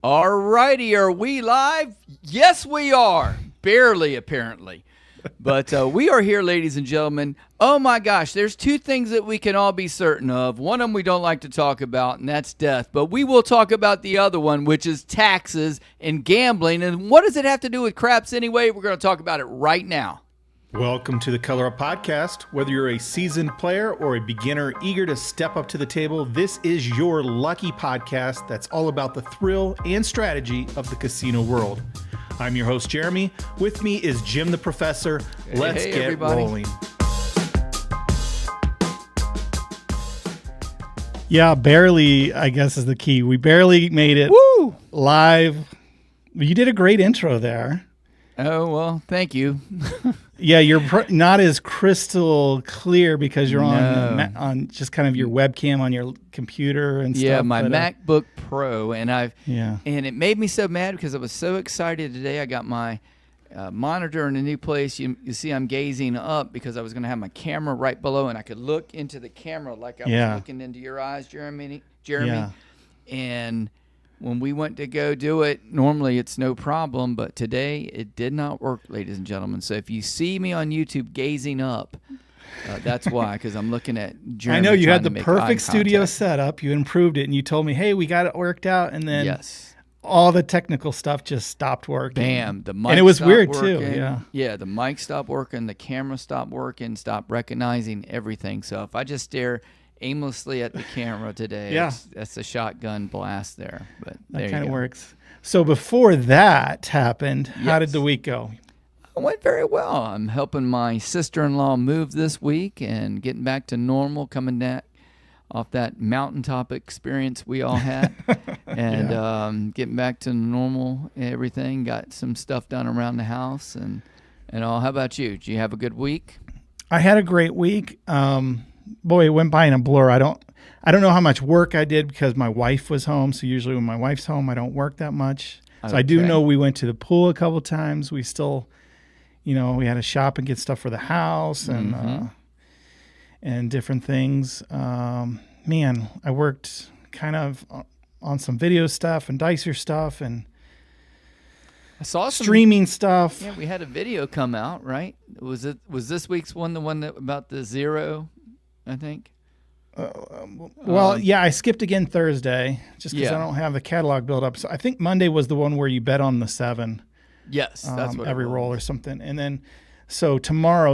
All righty, are we live? Yes, we are. Barely, apparently. But we are here, ladies and gentlemen. Oh, my gosh, there's two things that we can all be certain of. One of them we don't like to talk about, and that's death. But we will talk about the other one, which is taxes and gambling. And what does it have to do with craps anyway? We're going to talk about it right now. Welcome to the Color Up Podcast. Whether you're a seasoned player or a beginner eager to step up to the table, this is your lucky podcast that's all about the thrill and strategy of the casino world. I'm your host, Jeremy. With me is Jim the Professor. Let's get everybody. Rolling. Yeah, barely, I guess, is the key. We barely made it live. You did a great intro there. Oh, well, thank you. Yeah, you're not as crystal clear because you're on just kind of your webcam on your computer and stuff. Yeah, my MacBook Pro, and and it made me so mad because I was so excited today. I got my monitor in a new place. You see, I'm gazing up because I was going to have my camera right below, and I could look into the camera like I was looking into your eyes, Jeremy. Yeah. And when we went to go do it, normally it's no problem, but today it did not work, ladies and gentlemen. So if you see me on YouTube gazing up, that's why, because I'm looking at Jeremy. I know you had trying the to make perfect eye studio contact. set up. You improved it, and you told me, hey, we got it worked out, and then Yes. all the technical stuff just stopped working. Bam. The mic And it was stopped weird, too, working. yeah. Yeah, the mic stopped working, the camera stopped working, stopped recognizing everything. So if I just stare aimlessly at the camera today, that's a shotgun blast there. But there That kind you of go. works. So before that happened, how did the week go? It went very well. I'm helping my sister-in-law move this week and getting back to normal, coming back off that mountaintop experience we all had, and getting back to normal, everything. Got some stuff done around the house and all. How about you? Did you have a good week? I had a great week. Boy, it went by in a blur. I don't know how much work I did because my wife was home. So usually when my wife's home, I don't work that much. So I do know we went to the pool a couple times. We still, we had to shop and get stuff for the house and different things. Man, I worked kind of on some video stuff and Dicer stuff and I saw streaming stuff. Yeah, we had a video come out, right? Was this week's one the one that about the zero, I think? I skipped again Thursday just because I don't have the catalog built up. So I think Monday was the one where you bet on the 7. Yes, that's what every it was. roll or something. And then, so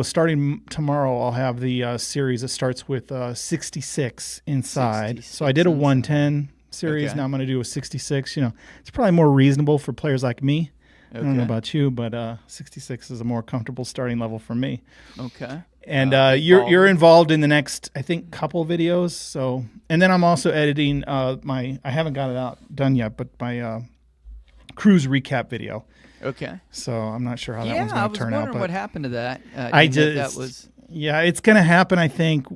starting tomorrow, I'll have the series that starts with 66 inside. 66 so I did a inside. 110 series. Okay. Now I'm going to do a 66. It's probably more reasonable for players like me. Okay. I don't know about you, but 66 is a more comfortable starting level for me. Okay. And you're involved in the next, I think, couple videos. So, and then I'm also editing I haven't got it done yet, but my cruise recap video. Okay. So I'm not sure how that one's going to turn out. I was wondering what happened to that. Yeah, it's going to happen. I think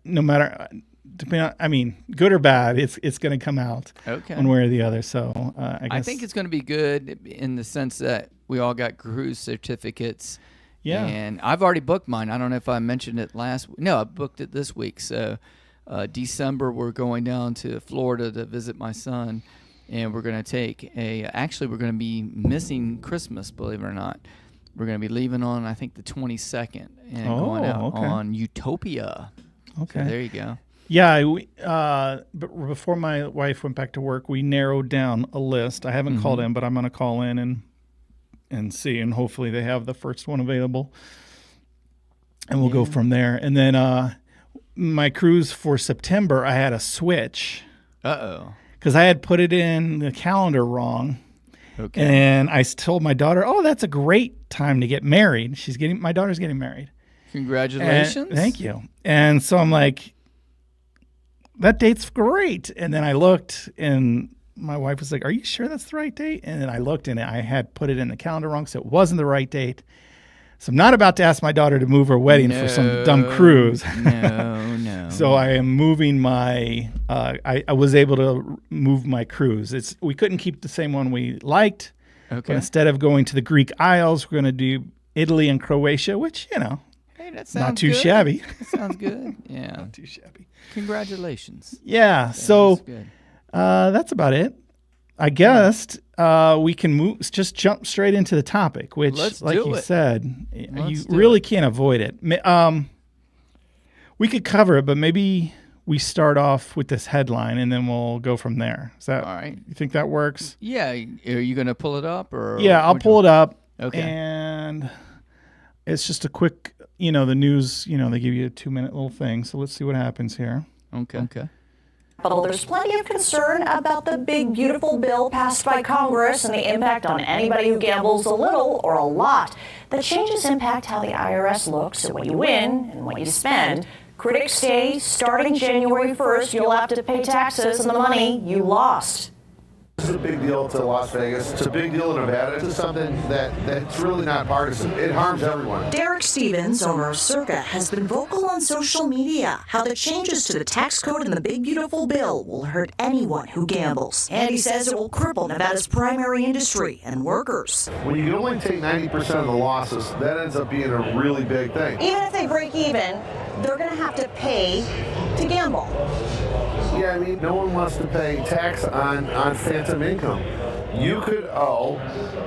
no matter, good or bad, it's going to come out one way or the other. So I think it's going to be good in the sense that we all got cruise certificates. Yeah. And I've already booked mine. I don't know if I mentioned it No, I booked it this week. So December, we're going down to Florida to visit my son. And we're going to take actually, we're going to be missing Christmas, believe it or not. We're going to be leaving on, I think, the 22nd and going out on Utopia. Okay. So there you go. Yeah. But before my wife went back to work, we narrowed down a list. I haven't called in, but I'm going to call in and see, and hopefully they have the first one available. And we'll go from there. And then my cruise for September, I had a switch. Uh-oh. Because I had put it in the calendar wrong. Okay. And I told my daughter, that's a great time to get married. My daughter's getting married. Congratulations. Thank you. And so I'm like, that date's great. And then I looked and my wife was like, are you sure that's the right date? And then I looked and I had put it in the calendar wrong. So it wasn't the right date. So I'm not about to ask my daughter to move her wedding for some dumb cruise. No. So I am moving my, I was able to move my cruise. We couldn't keep the same one we liked. Okay. But instead of going to the Greek Isles, we're going to do Italy and Croatia, which, Hey, that sounds not too good. shabby. That sounds good. Yeah. Not too shabby. Congratulations. Yeah. So That's good. that's about it. I guess we can jump straight into the topic, which, like you said, you really can't avoid it. We could cover it, but maybe we start off with this headline and then we'll go from there. Is that all right? You think that works? Yeah. Are you going to pull it up, or? Yeah, I'll pull it up. Okay. And it's just a quick, the news. They give you a 2-minute little thing. So let's see what happens here. Okay. But there's plenty of concern about the big, beautiful bill passed by Congress and the impact on anybody who gambles a little or a lot. The changes impact how the IRS looks at what you win and what you spend. Critics say starting January 1st, you'll have to pay taxes on the money you lost. This is a big deal to Las Vegas. It's a big deal in Nevada. It's something that's really not partisan. It harms everyone. Derek Stevens, owner of Circa, has been vocal on social media how the changes to the tax code and the big beautiful bill will hurt anyone who gambles. And he says it will cripple Nevada's primary industry and workers. When you can only take 90% of the losses, that ends up being a really big thing. Even if they break even, they're going to have to pay to gamble. Yeah, no one wants to pay tax on phantom income. You could owe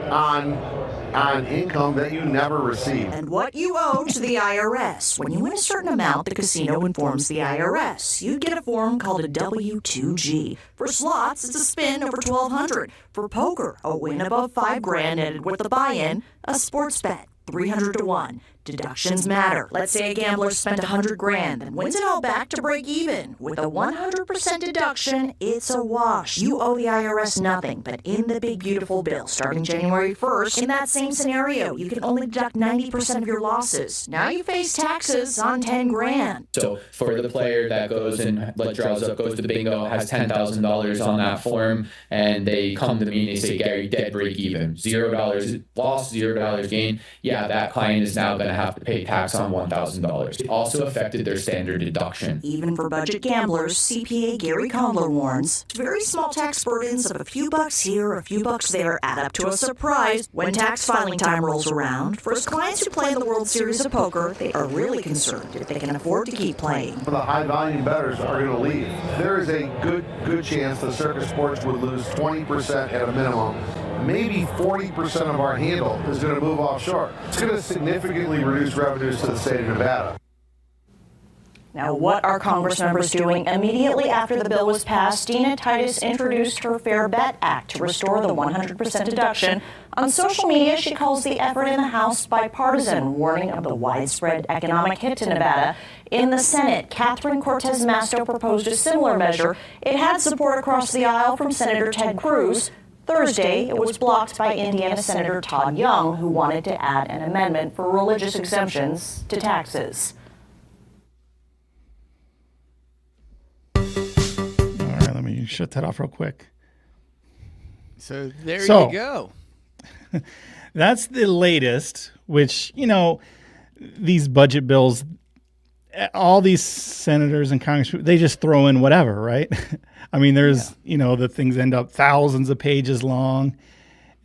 on income that you never received. And what you owe to the IRS. When you win a certain amount, the casino informs the IRS. You get a form called a W-2G. For slots, it's a spin over $1,200. For poker, a win above $5,000 netted with a buy-in, a sports bet, 300 to 1. Deductions matter. Let's say a gambler spent $100,000, then wins it all back to break even. With a 100% deduction, it's a wash. You owe the IRS nothing, but in the big beautiful bill, starting January 1st, in that same scenario, you can only deduct 90% of your losses. Now you face taxes on $10,000. So for the player that goes and draws up, goes to bingo, has $10,000 on that form, and they come to me and they say, Gary, dead break even, $0 loss, $0 gain. Yeah, that client is now going to have to pay tax on $1,000. It also affected their standard deduction. Even for budget gamblers, CPA Gary Condler warns, very small tax burdens of a few bucks here, a few bucks there add up to a surprise when tax filing time rolls around. For clients who play in the World Series of Poker, they are really concerned if they can afford to keep playing. The high volume bettors are going to leave. There is a good chance the circus sports would lose 20% at a minimum. Maybe 40% of our handle is going to move offshore. It's going to significantly reduce revenues to the state of Nevada. Now, what are Congress members doing? Immediately after the bill was passed, Dina Titus introduced her Fair Bet Act to restore the 100% deduction. On social media, she calls the effort in the House bipartisan, warning of the widespread economic hit to Nevada. In the Senate, Catherine Cortez Masto proposed a similar measure. It had support across the aisle from Senator Ted Cruz. Thursday, it was blocked by Indiana Senator Todd Young, who wanted to add an amendment for religious exemptions to taxes. All right, let me shut that off real quick. So there you go. That's the latest, which, these budget bills, all these senators and congressmen, they just throw in whatever, right? There's, the things end up thousands of pages long,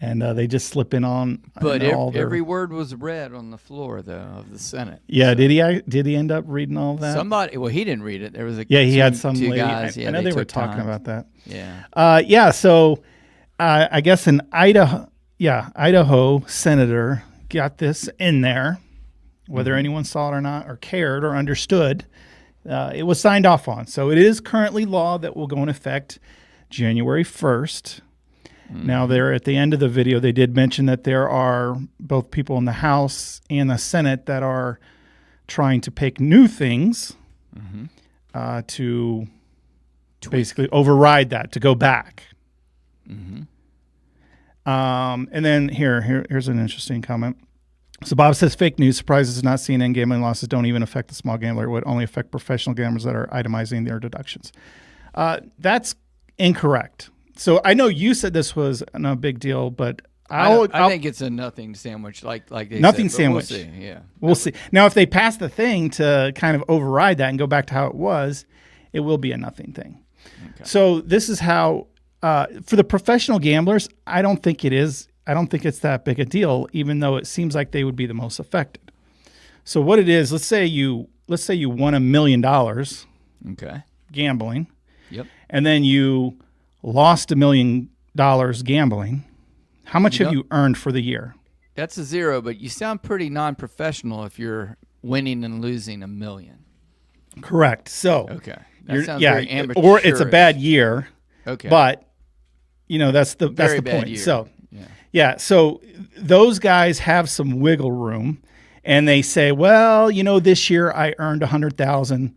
and they just slip in on. But every word was read on the floor, though, of the Senate. Yeah, so. Did he end up reading all of that? Somebody, he didn't read it. There was he had some two lady. guys. I know they were talking about that. Yeah. So I guess an Idaho senator got this in there, whether anyone saw it or not, or cared or understood. It was signed off on. So it is currently law that will go in effect January 1st. Now, there at the end of the video, they did mention that there are both people in the House and the Senate that are trying to pick new things to basically override that, to go back. And then here's an interesting comment. So Bob says fake news. Surprises not CNN gambling losses don't even affect the small gambler. It would only affect professional gamblers that are itemizing their deductions. That's incorrect. So I know you said this was no big deal, but I think it's a nothing sandwich, like they nothing said, sandwich. We'll see. Yeah, we'll see. Now, if they pass the thing to kind of override that and go back to how it was, it will be a nothing thing. Okay. So this is how for the professional gamblers, I don't think it is. I don't think it's that big a deal, even though it seems like they would be the most affected. So what it is, let's say you won $1 million, gambling, Yep, and then you lost $1 million gambling, how much have you earned for the year? That's a 0, but you sound pretty non-professional if you're winning and losing $1 million. Correct. So, Okay. That sounds very amateur. or it's a bad year. Okay. But that's the Very the bad point. year. So, Yeah. so those guys have some wiggle room, and they say, well, this year I earned $100,000,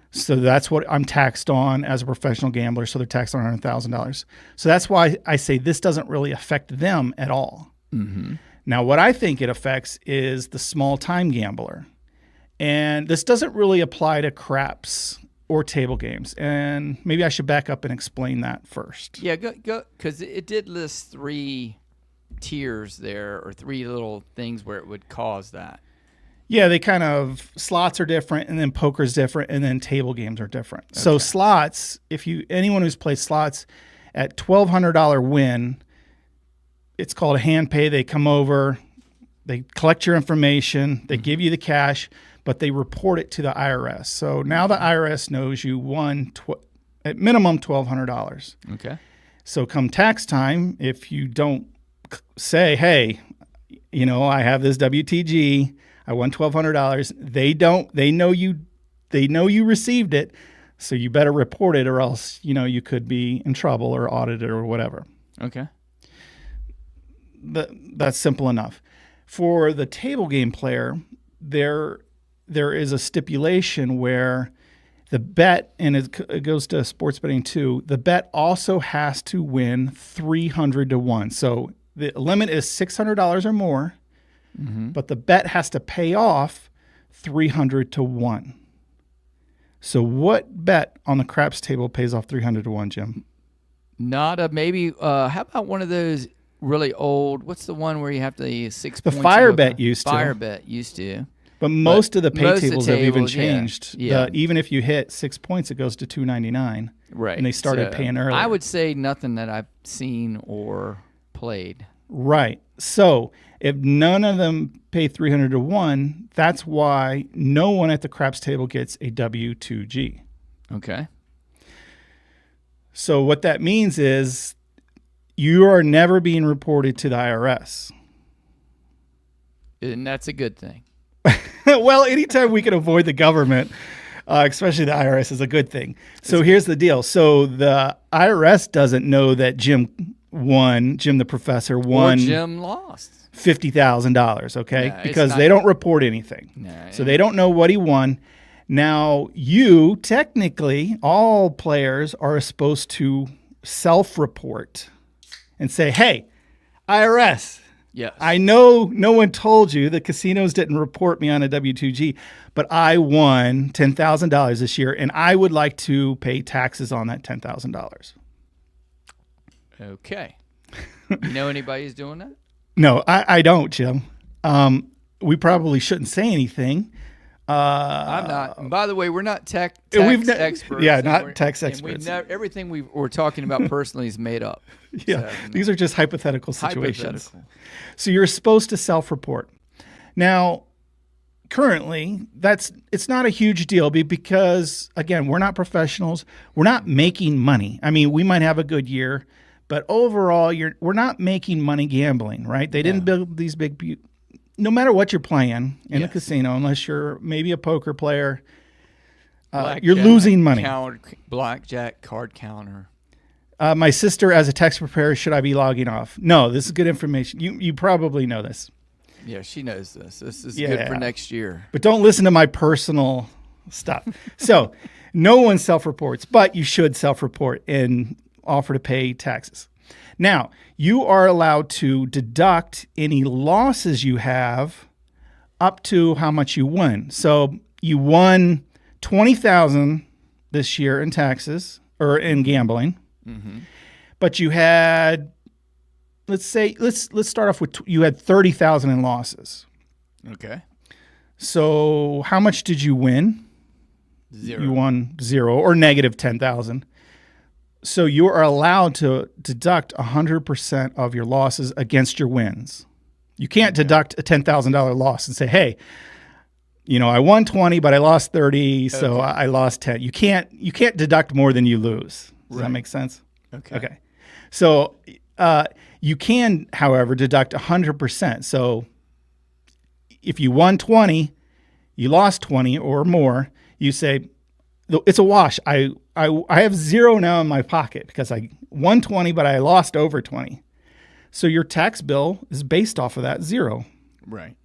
so that's what I'm taxed on as a professional gambler. So they're taxed on $100,000. So that's why I say this doesn't really affect them at all. Mm-hmm. Now, what I think it affects is the small-time gambler, and this doesn't really apply to craps or table games. And maybe I should back up and explain that first. Yeah, go, because it did list 3 tiers there, or 3 little things where it would cause that. Yeah, they kind of, slots are different, and then poker's different, and then table games are different. Okay. So slots, anyone who's played slots at $1,200 win, it's called a hand pay. They come over, they collect your information, they give you the cash, but they report it to the IRS. So now the IRS knows you won at minimum $1,200. Okay. So come tax time, if you don't say, hey, I have this WTG, I won $1,200, they know you received it, so you better report it, or else, you could be in trouble or audited or whatever. Okay. That's simple enough. For the table game player, there is a stipulation where the bet, and it goes to sports betting too, the bet also has to win 300 to 1. So the limit is $600 or more, but the bet has to pay off 300 to 1. So what bet on the craps table pays off 300 to 1, Jim? Not a maybe. How about one of those really old? What's the one where you have the 6 The points? fire bet used to. Fire bet used to. But most of the pay most of the tables have even tables, changed. Yeah. Even if you hit 6 points, it goes to $2.99. Right. And they started paying early. I would say nothing that I've seen or played. Right. So if none of them pay 300 to 1, that's why no one at the craps table gets a W2G. Okay. So what that means is you are never being reported to the IRS. And that's a good thing. Well, anytime we can avoid the government, especially the IRS, is a good thing. So here's the deal. So the IRS doesn't know that Jim the professor won. Or Jim lost. $50,000, okay? Yeah, because they don't report anything. Nah, so they don't know what he won. Now, technically, all players are supposed to self-report and say, hey, IRS, yes. I know no one told you, the casinos didn't report me on a W2G, but I won $10,000 this year, and I would like to pay taxes on that $10,000. Okay. You know anybody who's doing that? No, I don't, Jim. We probably shouldn't say anything. I'm not. And by the way, we're not tax experts. Yeah, not tax experts. Everything we're talking about personally is made up. Yeah, So, these are just hypothetical situations. hypothetical. So you're supposed to self-report. Now, currently, it's not a huge deal because, again, we're not professionals. We're not making money. I mean, we might have a good year, but overall, we're not making money gambling, right? They didn't build these big. No matter what you're playing in a casino, unless you're maybe a poker player, you're losing money. Blackjack, card counter. My sister, as a tax preparer, should I be logging off? No, this is good information. You probably know this. Yeah, she knows this. This is good for next year. But don't listen to my personal stuff. So no one self-reports, but you should self-report and offer to pay taxes. Now, you are allowed to deduct any losses you have up to how much you won. So you won $20,000 this year in taxes or in gambling, but you had, let's start off with you had $30,000 in losses. Okay. So how much did you win? 0. You won 0 or negative 10,000. So you are allowed to deduct 100% of your losses against your wins. You can't deduct a $10,000 loss and say, hey, I won 20, but I lost 30, so I lost 10. You can't deduct more than you lose. Does that make sense? Okay. Okay. So You can, however, deduct 100%. So if you won 20, you lost 20 or more, you say, it's a wash. I have zero now in my pocket because I won 20, but I lost over 20. So your tax bill is based off of that zero. Right.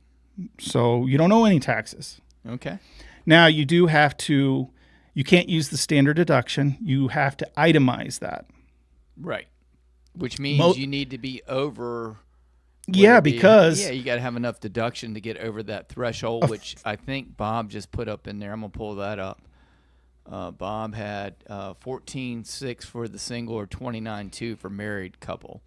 So you don't owe any taxes. Okay. Now you do have to, you can't use the standard deduction. You have to itemize that. Right. Which means you need to be over. Yeah, because you got to have enough deduction to get over that threshold, which I think Bob just put up in there. I'm gonna pull that up. Bob had 14.6 for the single or 29.2 for married couple.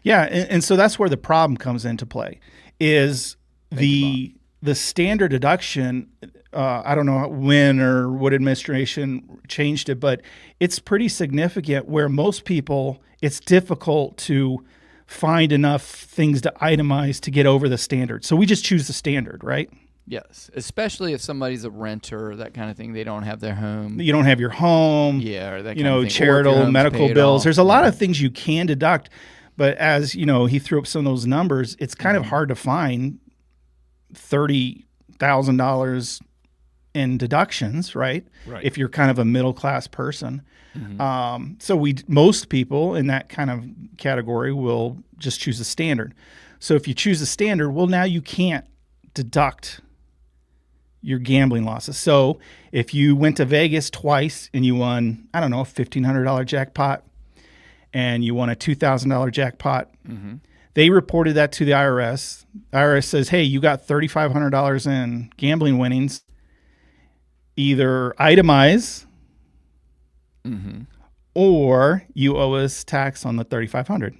Yeah, and so that's where the problem comes into play. Is the standard deduction? I don't know when or what administration changed it, but it's pretty significant. Where most people, it's difficult to find enough things to itemize to get over the standard. So we just choose the standard, right? Yes, especially if somebody's a renter, that kind of thing. They don't have their home. You don't have your home. Yeah, or that you kind know, of thing. charitable, medical bills. Off. There's a lot of things you can deduct, but as you know, he threw up some of those numbers. It's kind of hard to find $30,000 in deductions, right? Right. If you're kind of a middle class person. Mm-hmm. So most people in that kind of category will just choose a standard. So if you choose a standard, well, now you can't deduct your gambling losses. So if you went to Vegas twice and you won, I don't know, a $1,500 jackpot and you won a $2,000 jackpot, they reported that to the IRS. IRS says, hey, you got $3,500 in gambling winnings. Either itemize or you owe us tax on the $3,500.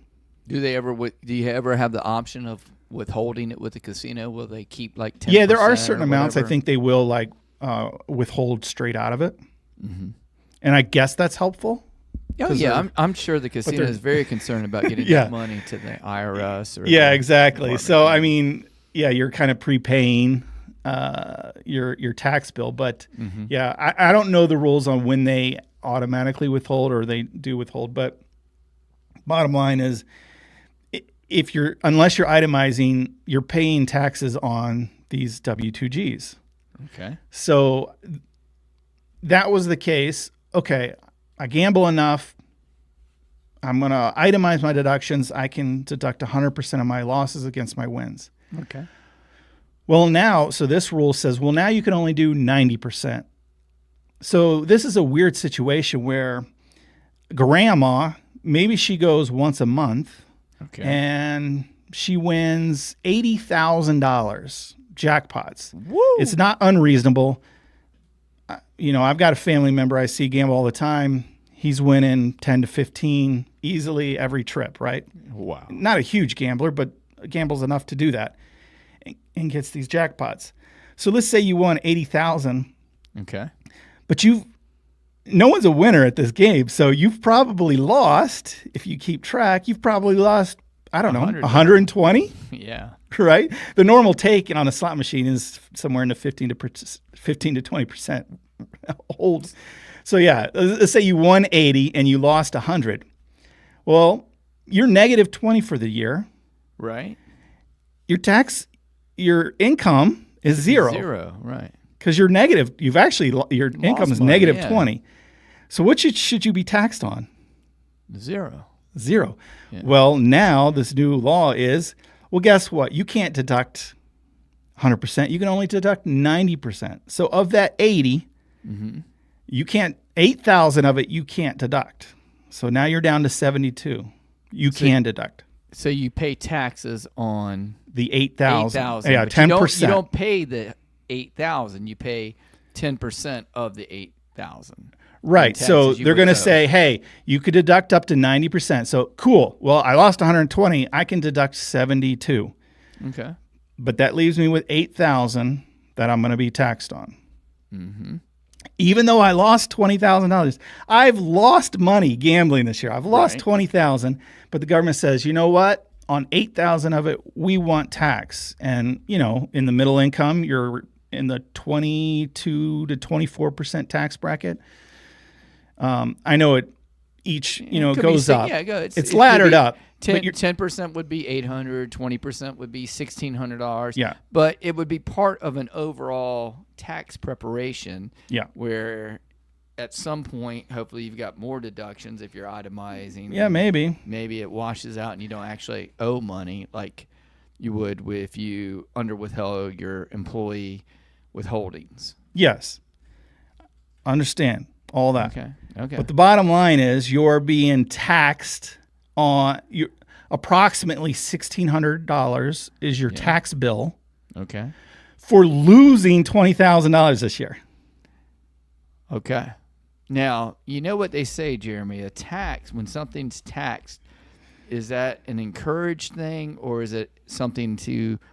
Do you ever have the option of withholding it with the casino? Will they keep like 10%? Yeah, there are certain amounts I think they will like withhold straight out of it. And I guess that's helpful. Oh yeah, I'm sure the casino is very concerned about getting that money to the IRS. Or exactly. So I mean, yeah, you're kind of prepaying your tax bill, but yeah, I don't know the rules on when they automatically withhold or they do withhold. But bottom line is, unless you're itemizing, you're paying taxes on these W-2Gs. Okay. So that was the case. Okay, I gamble enough. I'm going to itemize my deductions. I can deduct 100% of my losses against my wins. Okay. Well, now, so this rule says, well, now you can only do 90%. So this is a weird situation where grandma, maybe she goes once a month. Okay. And she wins $80,000 jackpots. Woo! It's not unreasonable. You know, I've got a family member I see gamble all the time. He's winning 10 to 15 easily every trip, right? Wow. Not a huge gambler, but gambles enough to do that and gets these jackpots. So let's say you won 80,000. Okay. But no one's a winner at this game, so you've probably lost, if you keep track, you've probably lost, I don't know, 120? Yeah. Right? The normal take on a slot machine is somewhere in the 15 to 20% hold. So yeah, let's say you won 80 and you lost 100. Well, you're negative 20 for the year. Right. Your income is zero. Zero, right. Because you're negative. Your income is money, negative 20. So what should you be taxed on? Zero. Yeah. Well, now this new law is, well, guess what? You can't deduct 100%. You can only deduct 90%. So of that 80, you can't, 8,000 of it you can't deduct. So now you're down to 72. You can deduct. So you pay taxes on the 8,000. 8,000. Yeah, 10%. You don't pay the 8,000. You pay 10% of the 8,000. Right. So they're going to say, hey, you could deduct up to 90%. So cool. Well, I lost 120. I can deduct 72. Okay. But that leaves me with 8,000 that I'm going to be taxed on. Even though I lost $20,000, I've lost money gambling this year. I've lost $20,000, but the government says, you know what? On 8,000 of it, we want tax. And, you know, in the middle income, you're in the 22 to 24% tax bracket. I know each It could be goes up. Yeah, It's it could laddered be up. But 10% would be $800, 20% would be $1,600. Yeah. But it would be part of an overall tax preparation. Yeah. Where at some point, hopefully, you've got more deductions if you're itemizing. Yeah, maybe. Maybe it washes out and you don't actually owe money like you would if you underwithheld your employee withholdings. Yes. Understand all that. Okay. But the bottom line is you're being taxed on approximately $1,600 is your tax bill Okay. for losing $20,000 this year. Okay. Now, you know what they say, Jeremy, a tax, when something's taxed, is that an encouraged thing or is it something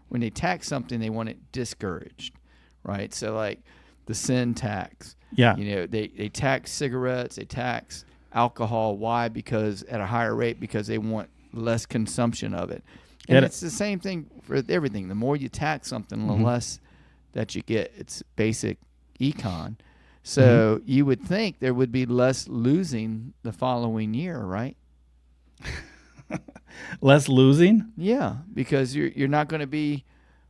when they tax something, they want it discouraged, right? So like the sin tax. Yeah. They tax cigarettes, they tax alcohol. Why? Because at a higher rate, because they want less consumption of it. And it's the same thing for everything. The more you tax something, the less that you get. It's basic econ. So you would think there would be less losing the following year, right? Less losing? Yeah, because you're not going to be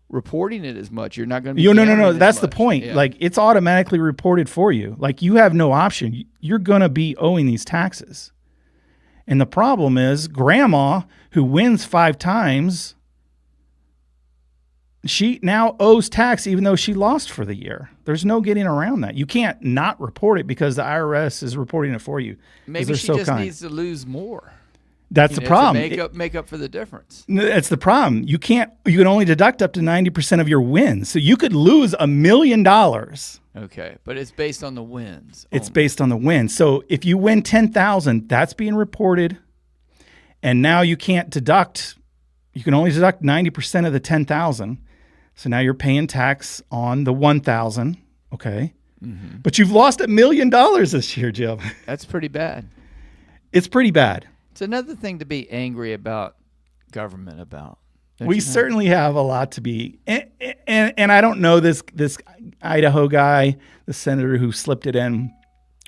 reporting it as much. You're not going to be No. gambling as That's the much. point. Yeah. Like it's automatically reported for you. Like you have no option. You're going to be owing these taxes. And the problem is grandma who wins 5 times, she now owes tax even though she lost for the year. There's no getting around that. You can't not report it because the IRS is reporting it for you. Maybe they're she so just kind. needs to lose more. That's the problem. To make up for the difference. That's the problem. You can only deduct up to 90% of your wins. So you could lose $1 million. Okay, but it's based on the wins. It's based on the win. So if you win 10,000, that's being reported. And now you can't deduct. You can only deduct 90% of the 10,000. So now you're paying tax on the 1,000. Okay. Mm-hmm. But you've lost $1 million this year, Jim. That's pretty bad. It's pretty bad. It's another thing to be angry about government about. We certainly have a lot to be, and I don't know this Idaho guy, the senator who slipped it in,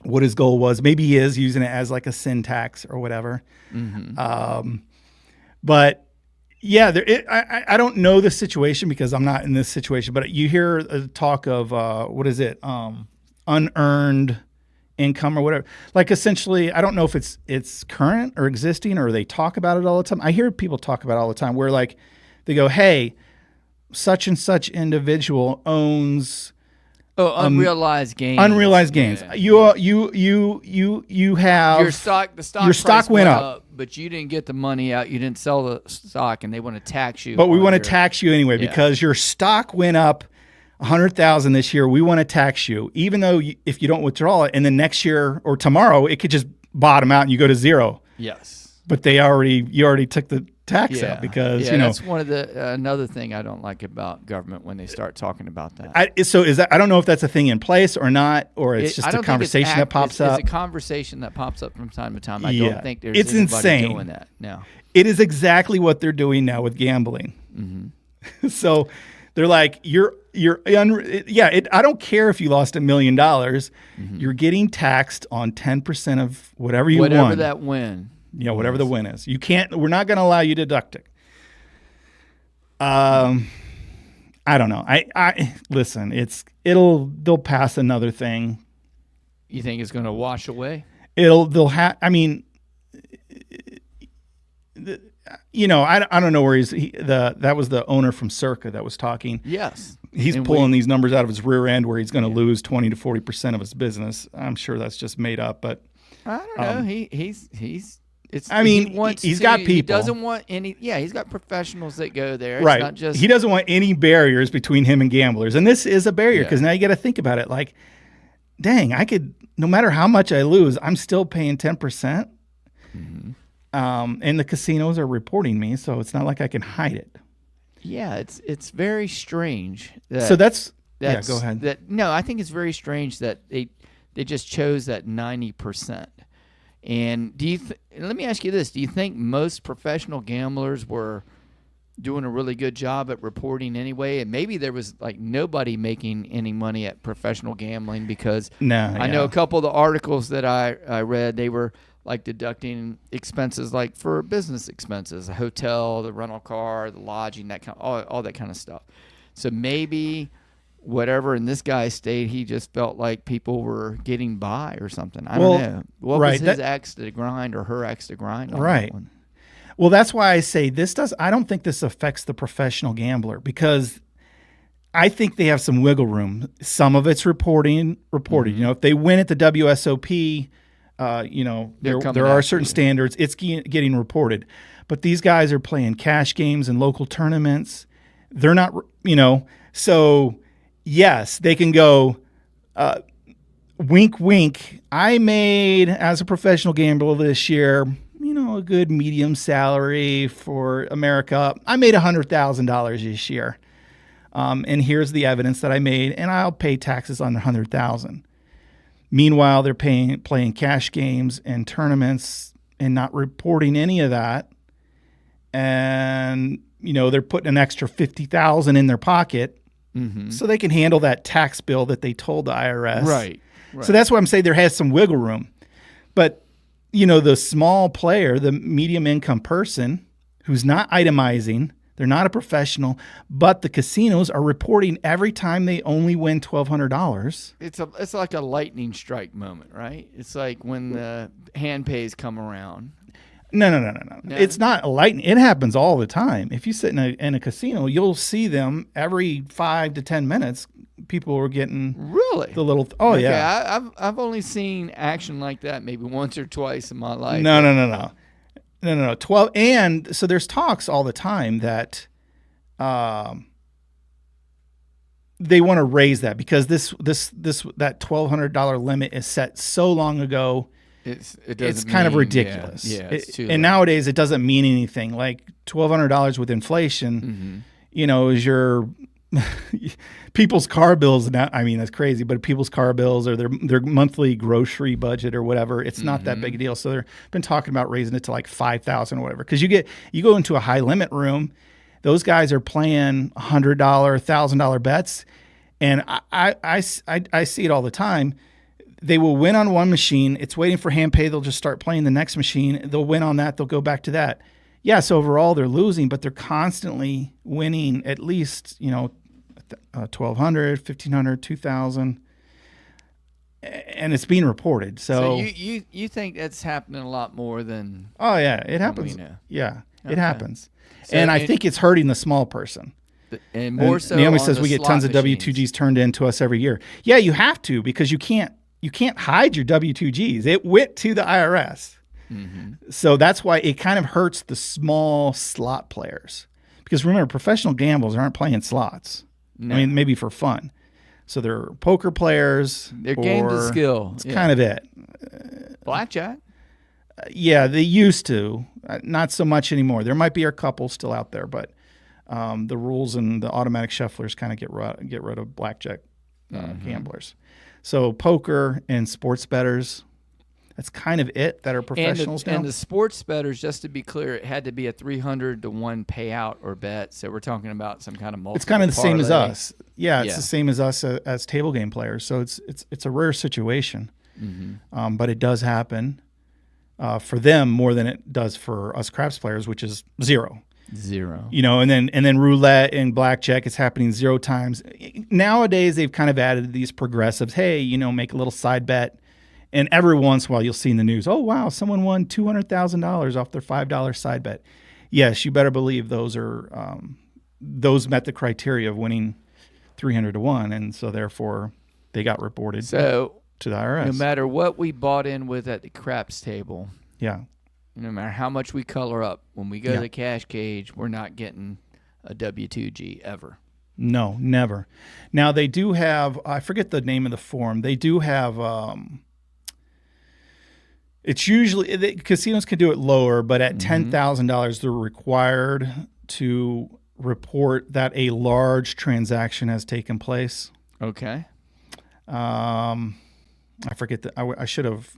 what his goal was. Maybe he is using it as like a sin tax or whatever. Mm-hmm. But yeah, I don't know the situation because I'm not in this situation. But you hear talk of unearned income or whatever. Like essentially, I don't know if it's current or existing or they talk about it all the time. I hear people talk about it all the time where like they go, hey, such and such individual owns unrealized gains. Unrealized gains. Yeah. You have your stock. The stock. Your stock price went up, but you didn't get the money out. You didn't sell the stock, and they want to tax you. But we want to tax you anyway Yeah. because your stock went up 100,000 this year. We want to tax you, even though if you don't withdraw it, and then next year or tomorrow it could just bottom out and you go to zero. Yes. But you already took the tax out because that's one of the another thing I don't like about government when they start talking about that. I don't know if that's a thing in place or not, or it's just a conversation that pops up. It's a conversation that pops up from time to time. I Yeah. don't think there's It's anybody insane. doing that now. It is exactly what they're doing now with gambling. Mm-hmm. So they're like, I don't care if you lost $1 million. Mm-hmm. You're getting taxed on 10% of whatever you won. Whatever that win. Yeah, whatever the win is. We're not going to allow you to deduct it. I don't know. I listen, they'll pass another thing. You think it's going to wash away? I don't know where that was the owner from Circa that was talking. Yes. He's pulling these numbers out of his rear end where he's going to lose 20 to 40% of his business. I'm sure that's just made up, but I don't know. He's got people. He doesn't want any. Yeah, he's got professionals that go there. It's right. not just, he doesn't want any barriers between him and gamblers, and this is a barrier because now you got to think about it. Like, dang, I could, no matter how much I lose, I'm still paying 10%. Mm-hmm. And the casinos are reporting me, so it's not like I can hide it. Yeah, it's very strange. Go ahead. I think it's very strange that they just chose that 90%. And let me ask you this: do you think most professional gamblers were doing a really good job at reporting anyway? And maybe there was like nobody making any money at professional gambling because I know a couple of the articles that I read, they were like deducting expenses like for business expenses, a hotel, the rental car, the lodging, that kind of, all that kind of stuff. So maybe whatever in this guy's state, he just felt like people were getting by or something. I don't know. What was his axe to grind or her axe to grind on that one? Well, that's why I say I don't think this affects the professional gambler, because I think they have some wiggle room. Some of it's reported. You know, if they win at the WSOP, you know, there are certain standards. It's getting reported. But these guys are playing cash games and local tournaments. They're not, you know, so yes, they can go, wink, wink. I made, as a professional gambler this year, you know, a good medium salary for America. I made $100,000 this year. And here's the evidence that I made, and I'll pay taxes on the $100,000. Meanwhile, they're playing cash games and tournaments and not reporting any of that. And, you know, they're putting an extra $50,000 in their pocket so they can handle that tax bill that they told the IRS. Right. So that's why I'm saying there has some wiggle room. But, you know, the small player, the medium income person who's not itemizing, they're not a professional, but the casinos are reporting every time they only win $1,200. It's like a lightning strike moment, right? It's like when the hand pays come around. No. It's not a lightning. It happens all the time. If you sit in a casino, you'll see them every 5 to 10 minutes. People are getting the little. Yeah. I've only seen action like that maybe once or twice in my life. No. 12, and so there's talks all the time that they want to raise that, because that $1,200 limit is set so long ago. It's kind of ridiculous. Yeah, it's too and nowadays it doesn't mean anything. Like $1,200 with inflation, you know, is your people's car bills. Now, I mean, that's crazy, but people's car bills or their monthly grocery budget or whatever, it's not that big a deal. So they've been talking about raising it to like $5,000 or whatever. Because you go into a high limit room, those guys are playing $100, $1,000 bets, and I see it all the time. They will win on one machine. It's waiting for hand pay. They'll just start playing the next machine. They'll win on that. They'll go back to that. Yes, overall they're losing, but they're constantly winning at least, you know, $1,200, $1,500, $2,000, and it's being reported. So you think that's happening a lot more than? Oh yeah, it happens. Yeah, okay. It happens, and I think it's hurting the small person. And more so. Naomi says we get tons of W-2Gs turned into us every year. Yeah, you have to, because you can't hide your W-2Gs. It went to the IRS. So that's why it kind of hurts the small slot players. Because remember, professional gamblers aren't playing slots. No. I mean, maybe for fun. So they're poker players. They're games of skill. It's kind of it. Blackjack? Yeah, they used to. Not so much anymore. There might be a couple still out there, but the rules and the automatic shufflers kind of get rid of blackjack gamblers. So poker and sports bettors, that's kind of it that are professionals now. And the sports bettors, just to be clear, it had to be a 300-to-1 payout or bet. So we're talking about some kind of multiple. It's kind of the same as us. Yeah, it's the same as us as table game players. So it's a rare situation, but it does happen for them more than it does for us craps players, which is zero. You know, and then roulette and blackjack, it's happening 0 times. Nowadays, they've kind of added these progressives. Hey, you know, make a little side bet. And every once in a while, you'll see in the news, oh, wow, someone won $200,000 off their $5 side bet. Yes, you better believe those met the criteria of winning 300-to-1. And so, therefore, they got reported to the IRS. No matter what we bought in with at the craps table. Yeah. No matter how much we color up, when we go to the cash cage, we're not getting a W-2G ever. No, never. Now, they do have, I forget the name of the form. They do have, it's usually, casinos can do it lower, but at $10,000, they're required to report that a large transaction has taken place. Okay. I forget I should have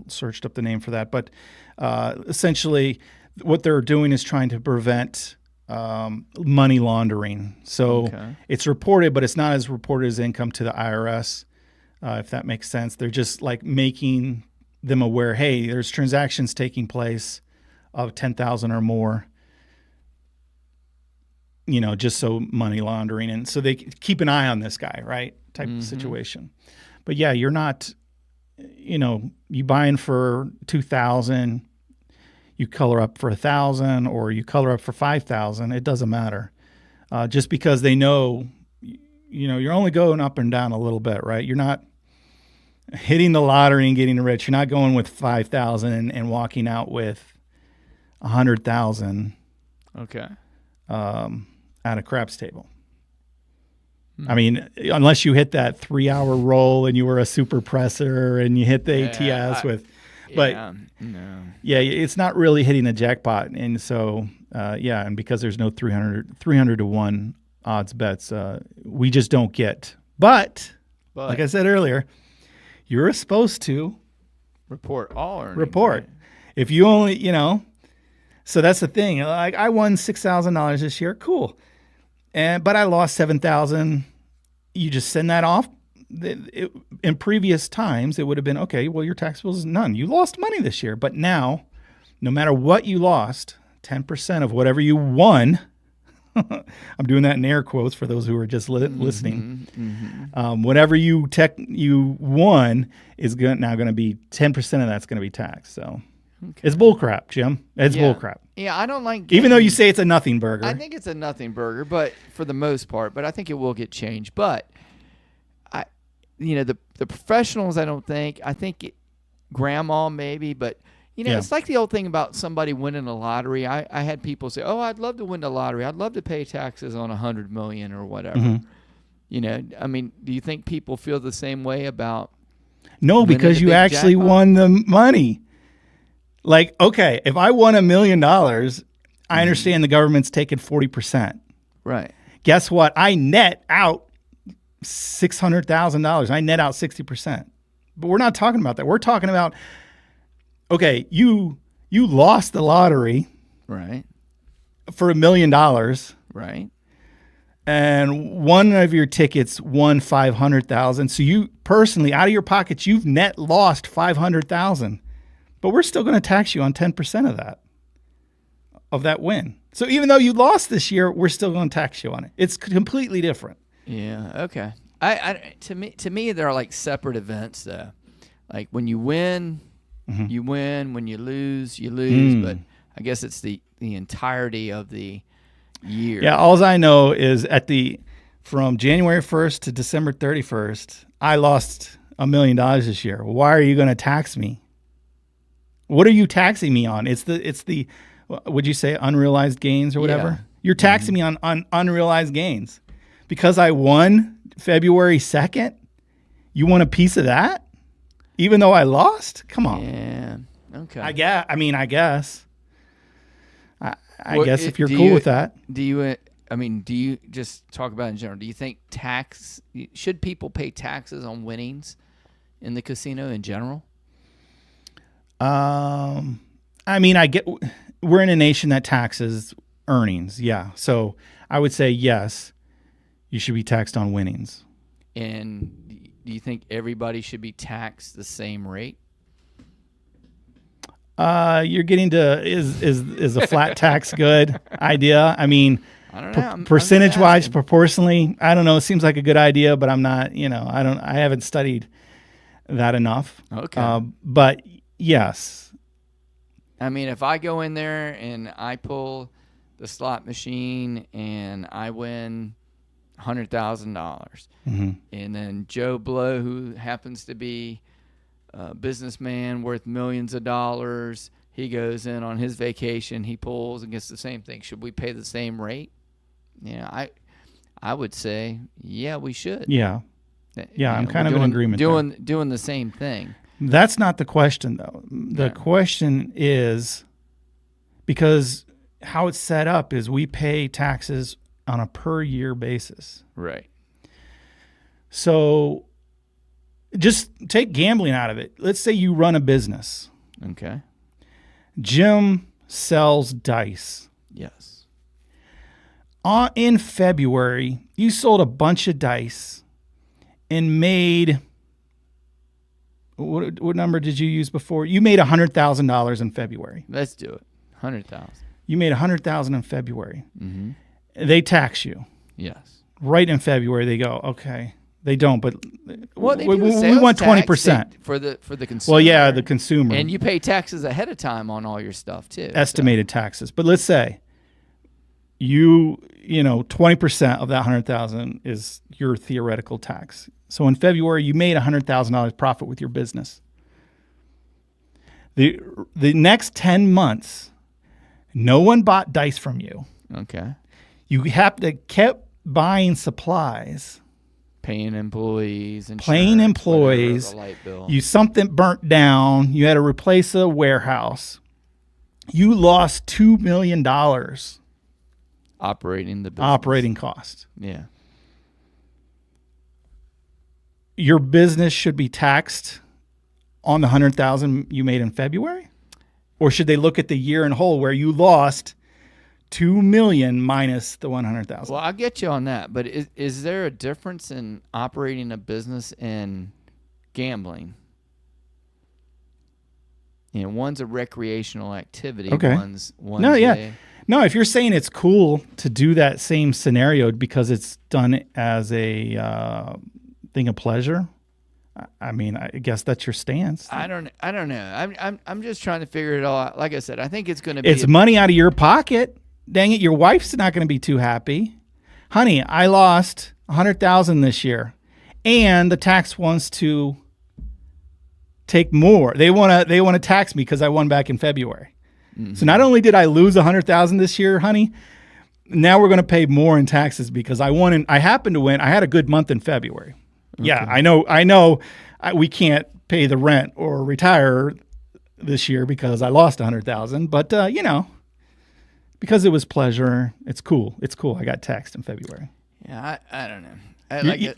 searched up the name for that, but essentially what they're doing is trying to prevent money laundering. So it's reported, but it's not as reported as income to the IRS, if that makes sense. They're just like making them aware, hey, there's transactions taking place of 10,000 or more, just so money laundering. And so they keep an eye on this guy, right? Type of situation. But yeah, you're not, you buying for 2,000, you color up for 1,000, or you color up for 5,000. It doesn't matter. Just because they know, you're only going up and down a little bit, right? You're not hitting the lottery and getting rich. You're not going with 5,000 and walking out with 100,000. Okay. At a craps table. I mean, unless you hit that 3-hour roll and you were a super presser and you hit the ATS it's not really hitting a jackpot. And so, and because there's no 300 to 1 odds bets, we just don't get. But like I said earlier, you're supposed to report all earnings. Report. Right? If you only, so that's the thing. Like, I won $6,000 this year. Cool. But I lost $7,000. You just send that off. In previous times, it would have been, okay, well, your tax bill is none. You lost money this year. But now, no matter what you lost, 10% of whatever you won, I'm doing that in air quotes for those who are just listening. Whatever you won is now going to be 10% of that's going to be taxed. So it's bullcrap, Jim. It's bullcrap. Yeah, I don't like even though you say it's a nothing burger. I think it's a nothing burger, but for the most part. But I think it will get changed. But the professionals, I think grandma maybe, but it's like the old thing about somebody winning a lottery. I had people say, "Oh, I'd love to win the lottery. I'd love to pay taxes on $100 million or whatever." I mean, do you think people feel the same way about? No, because you actually won the money. Like, okay, if I won $1 million, I understand the government's taking 40%. Right. Guess what? I net out $600,000. I net out 60%. But we're not talking about that. We're talking about, okay, you lost the lottery, right, for $1 million, right, and one of your tickets won $500,000. So you personally, out of your pockets, you've net lost $500,000. But we're still going to tax you on 10% of that win. So even though you lost this year, we're still going to tax you on it. It's completely different. Yeah. Okay. To me, they're like separate events, though. Like when you win, you win. When you lose, you lose. But I guess it's the entirety of the year. Yeah. All I know is from January 1st to December 31st, I lost $1 million this year. Why are you going to tax me? What are you taxing me on? It's the would you say unrealized gains or whatever? Yeah. You're taxing me on unrealized gains. Because I won February 2nd, you want a piece of that? Even though I lost? Come on. Yeah. Okay. I guess. I guess if you're cool with that. Do you just talk about it in general? Do you think should people pay taxes on winnings in the casino in general? I get we're in a nation that taxes earnings. Yeah. So I would say yes, you should be taxed on winnings. And do you think everybody should be taxed the same rate? You're getting to is a flat tax good idea? I mean, I don't know. Percentage wise, proportionally, I don't know. It seems like a good idea, but I'm not. I haven't studied that enough. Okay. But yes. I mean, if I go in there and I pull the slot machine and I win $100,000, and then Joe Blow, who happens to be a businessman worth millions of dollars, he goes in on his vacation, he pulls and gets the same thing. Should we pay the same rate? Yeah, I would say, yeah, we should. Yeah. Yeah, I'm kind of in agreement. Doing the same thing. That's not the question, though. The question is, because how it's set up is we pay taxes on a per year basis. Right. So just take gambling out of it. Let's say you run a business. Okay. Jim sells dice. Yes. In February, you sold a bunch of dice and made what number did you use before? You made $100,000 in February. Let's do it. 100,000. You made $100,000 in February. Mm-hmm. They tax you. Yes. Right in February, they go, okay. They don't, but Well, they we do sales want tax 20% for the consumer. Well, yeah, the consumer and you pay taxes ahead of time on all your stuff too. estimated taxes. But let's say you know 20% of that 100,000 is your theoretical tax. So in February, you made $100,000 profit with your business. The next 10 months, no one bought dice from you. Okay. You have to kept buying supplies, Paying employees and paying employees. the light bill. You something burnt down. You had to replace a warehouse. You lost $2 million operating the business. operating costs. Yeah. Your business should be taxed on the 100,000 you made in February, or should they look at the year in whole where you lost $2 million minus the 100,000? Well, I'll get you on that, but is there a difference in operating a business and gambling? You know, one's a recreational activity. Okay. One's No, yeah. No, if you're saying it's cool to do that same scenario because it's done as a thing of pleasure, I mean, I guess that's your stance. I don't know. I'm just trying to figure it all out. Like I said, I think it's going to be. It's money out of your pocket. Dang it, your wife's not going to be too happy. Honey, I lost $100,000 this year, and the tax wants to take more. They want to tax me because I won back in February. Mm-hmm. So not only did I lose $100,000 this year, honey, now we're going to pay more in taxes because I won. I happened to win. I had a good month in February. Okay. Yeah, I know. We can't pay the rent or retire this year because I lost $100,000. But you know, because it was pleasure, it's cool. It's cool. I got taxed in February. Yeah, I don't know.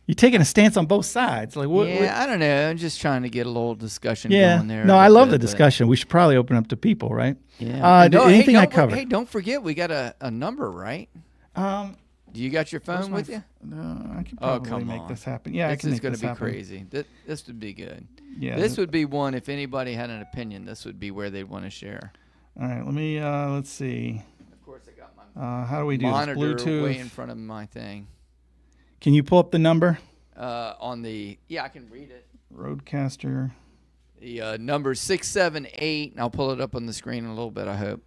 You're taking a stance on both sides. Like what? Yeah, I don't know. I'm just trying to get a little discussion yeah. going there. No, I love the discussion. We should probably open up to people, right? Yeah. Anything I covered? Hey, don't forget we got a number, right? Do you got your phone with you? No, I can probably make this happen. Yeah, this I can make this is going to be happen. crazy. This would be good. Yeah. This would be one, if anybody had an opinion, this would be where they'd want to share. All right, let me, let's see. Of course, I got my how do we do monitor this? Bluetooth. way in front of my thing. Can you pull up the number? Yeah, I can read it. Roadcaster. The number 678, and I'll pull it up on the screen in a little bit, I hope.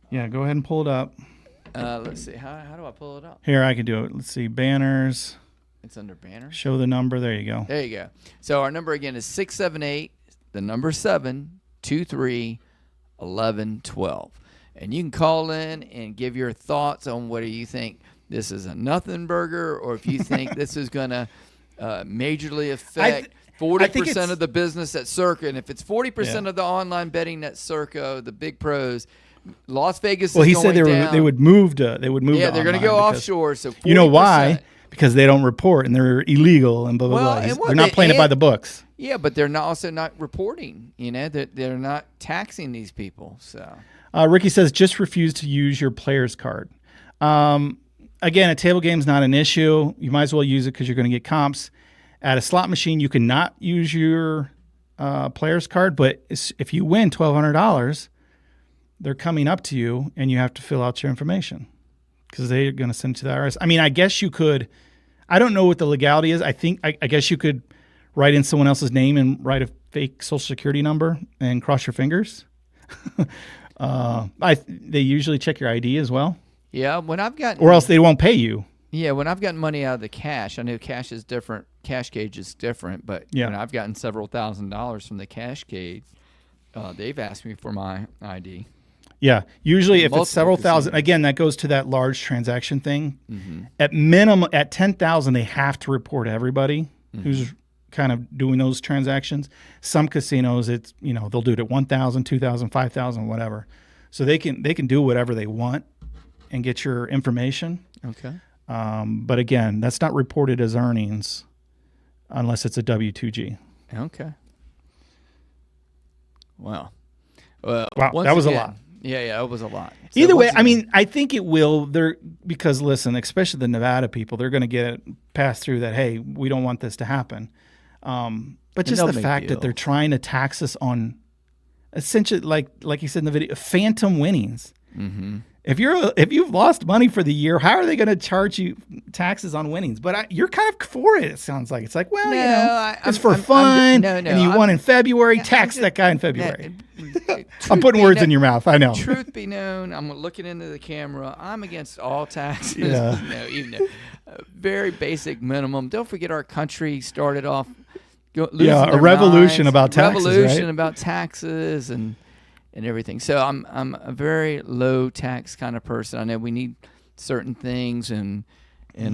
Yeah, go ahead and pull it up. Let's see. How do I pull it up? Here, I can do it. Let's see. Banners. It's under banners. Show the number. There you go. There you go. So our number again is 678, the number 723 1112. And you can call in and give your thoughts on whether you think this is a nothing burger or if you think this is going to majorly affect 40% of the business at Circa. And if it's 40% of the online betting at Circa, the big pros, Las Vegas is going down. Well, he said they would move to Yeah, they're going to go offshore. So 40%. You know why? Because they don't report and they're illegal and blah, blah, blah. They're not playing it by the books. Yeah, but they're also not reporting. You know, they're not taxing these people. So Ricky says, just refuse to use your player's card. Again, a table game's not an issue. You might as well use it because you're going to get comps. At a slot machine, you cannot use your player's card, but if you win $1,200, they're coming up to you and you have to fill out your information because they're going to send it to the IRS. I mean, I guess you could. I don't know what the legality is. I guess you could write in someone else's name and write a fake Social Security number and cross your fingers. They usually check your ID as well. Yeah, when I've gotten... Or else they won't pay you. Yeah, when I've gotten money out of the cash, I know cash is different. Cash cage is different, but when I've gotten several $1,000s from the cash cage, they've asked me for my ID. Yeah, usually if it's several thousand, again, that goes to that large transaction thing. Mm-hmm. At minimum, at 10,000, they have to report everybody who's kind of doing those transactions. Some casinos, it's they'll do it at 1,000, 2,000, 5,000, whatever. So they can do whatever they want and get your information. Okay. But again, that's not reported as earnings unless it's a W-2G. Okay. Wow, that was a lot. Yeah, it was a lot. So either way, I mean, I think it will. Because listen, especially the Nevada people, they're going to get passed through that. Hey, we don't want this to happen. But just no the big fact deal. that they're trying to tax us on essentially, like you said in the video, phantom winnings. Mm-hmm. If you've lost money for the year, how are they going to charge you taxes on winnings? But you're kind of for it. It sounds like it's like, well, it's for fun. And you won in February. Tax that guy in February. I'm putting words in your mouth. I know. Truth be known, I'm looking into the camera. I'm against all taxes. Yeah. Even a very basic minimum. Don't forget our country started off. Losing A their revolution minds. about taxes. Revolution right? about taxes and everything. So I'm a very low tax kind of person. I know we need certain things and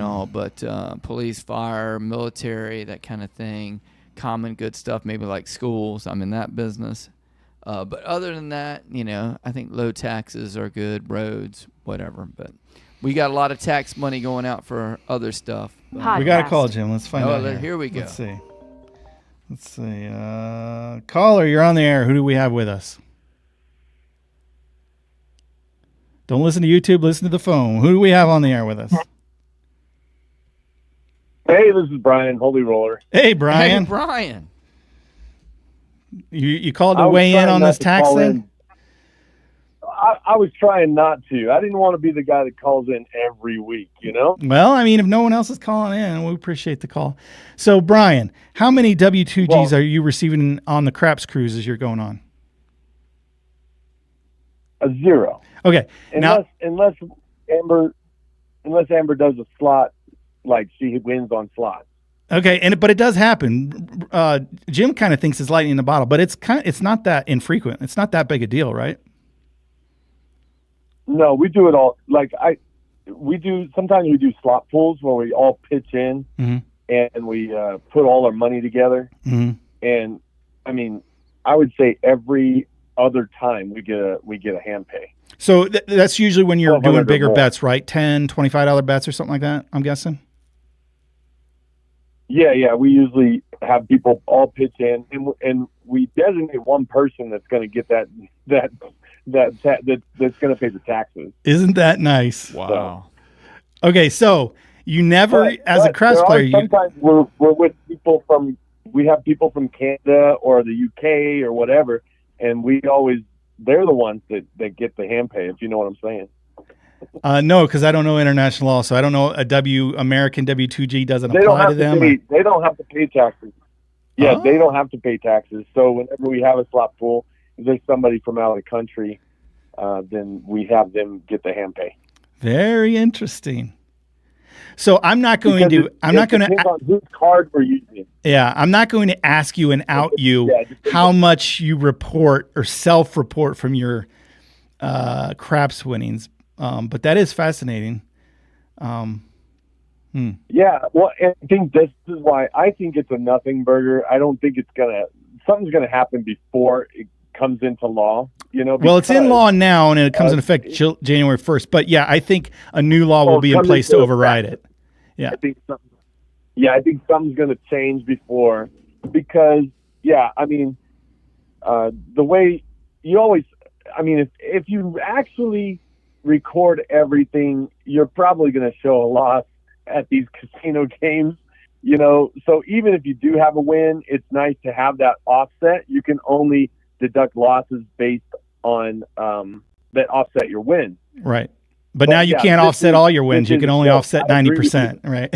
all, but police, fire, military, that kind of thing, common good stuff, maybe like schools. I'm in that business. But other than that, I think low taxes are good, roads, whatever. But we got a lot of tax money going out for other stuff. We got to call Jim. Let's find out. Here we go. Let's see. Caller, you're on the air. Who do we have with us? Don't listen to YouTube. Listen to the phone. Who do we have on the air with us? Hey, this is Brian, Holy Roller. Hey, Brian. Hey, Brian. You called to weigh in on this tax thing? I was trying not to. I didn't want to be the guy that calls in every week, Well, I mean, if no one else is calling in, we appreciate the call. So, Brian, how many W-2Gs are you receiving on the craps cruises you're going on? A 0. Okay. Unless Amber does a slot, like she wins on slots. Okay, but it does happen. Jim kind of thinks it's lightning in the bottle, but it's not that infrequent. It's not that big a deal, right? No, we do it all. Sometimes we do slot pools where we all pitch in and we put all our money together. Mm-hmm. And I mean, I would say every other time we get a hand pay. So that's usually when you're doing bigger more. bets, right? $10, $25 bets or something like that, I'm guessing? Yeah. We usually have people all pitch in, and we designate one person that's going to get that's going to pay the taxes. Isn't that nice? Wow. Okay, so you never, as a craps player, sometimes we're with people we have people from Canada or the UK or whatever, and they're the ones that get the hand pay, if you know what I'm saying. No, because I don't know international law, so I don't know American W-2G doesn't apply to them. They don't have to pay taxes. Yeah, They don't have to pay taxes. So whenever we have a slot pool, if there's somebody from out of the country, then we have them get the hand pay. Very interesting. So I'm not going to depends on whose card we're using. Yeah, I'm not going to ask you and out you how much you report or self-report from your craps winnings. But that is fascinating. Yeah, well, and I think this is why I think it's a nothing burger. I don't think something's gonna happen before it comes into law. Well, it's in law now, and it comes in effect January 1st. But yeah, I think a new law will be in place to override it. Yeah, I think something's gonna change before, because I mean, the way you always, I mean, if you actually record everything, you're probably going to show a loss at these casino games, so even if you do have a win, it's nice to have that offset. You can only deduct losses based on that offset your win. Right. But now you can't offset all your wins. You can only offset 90%, right?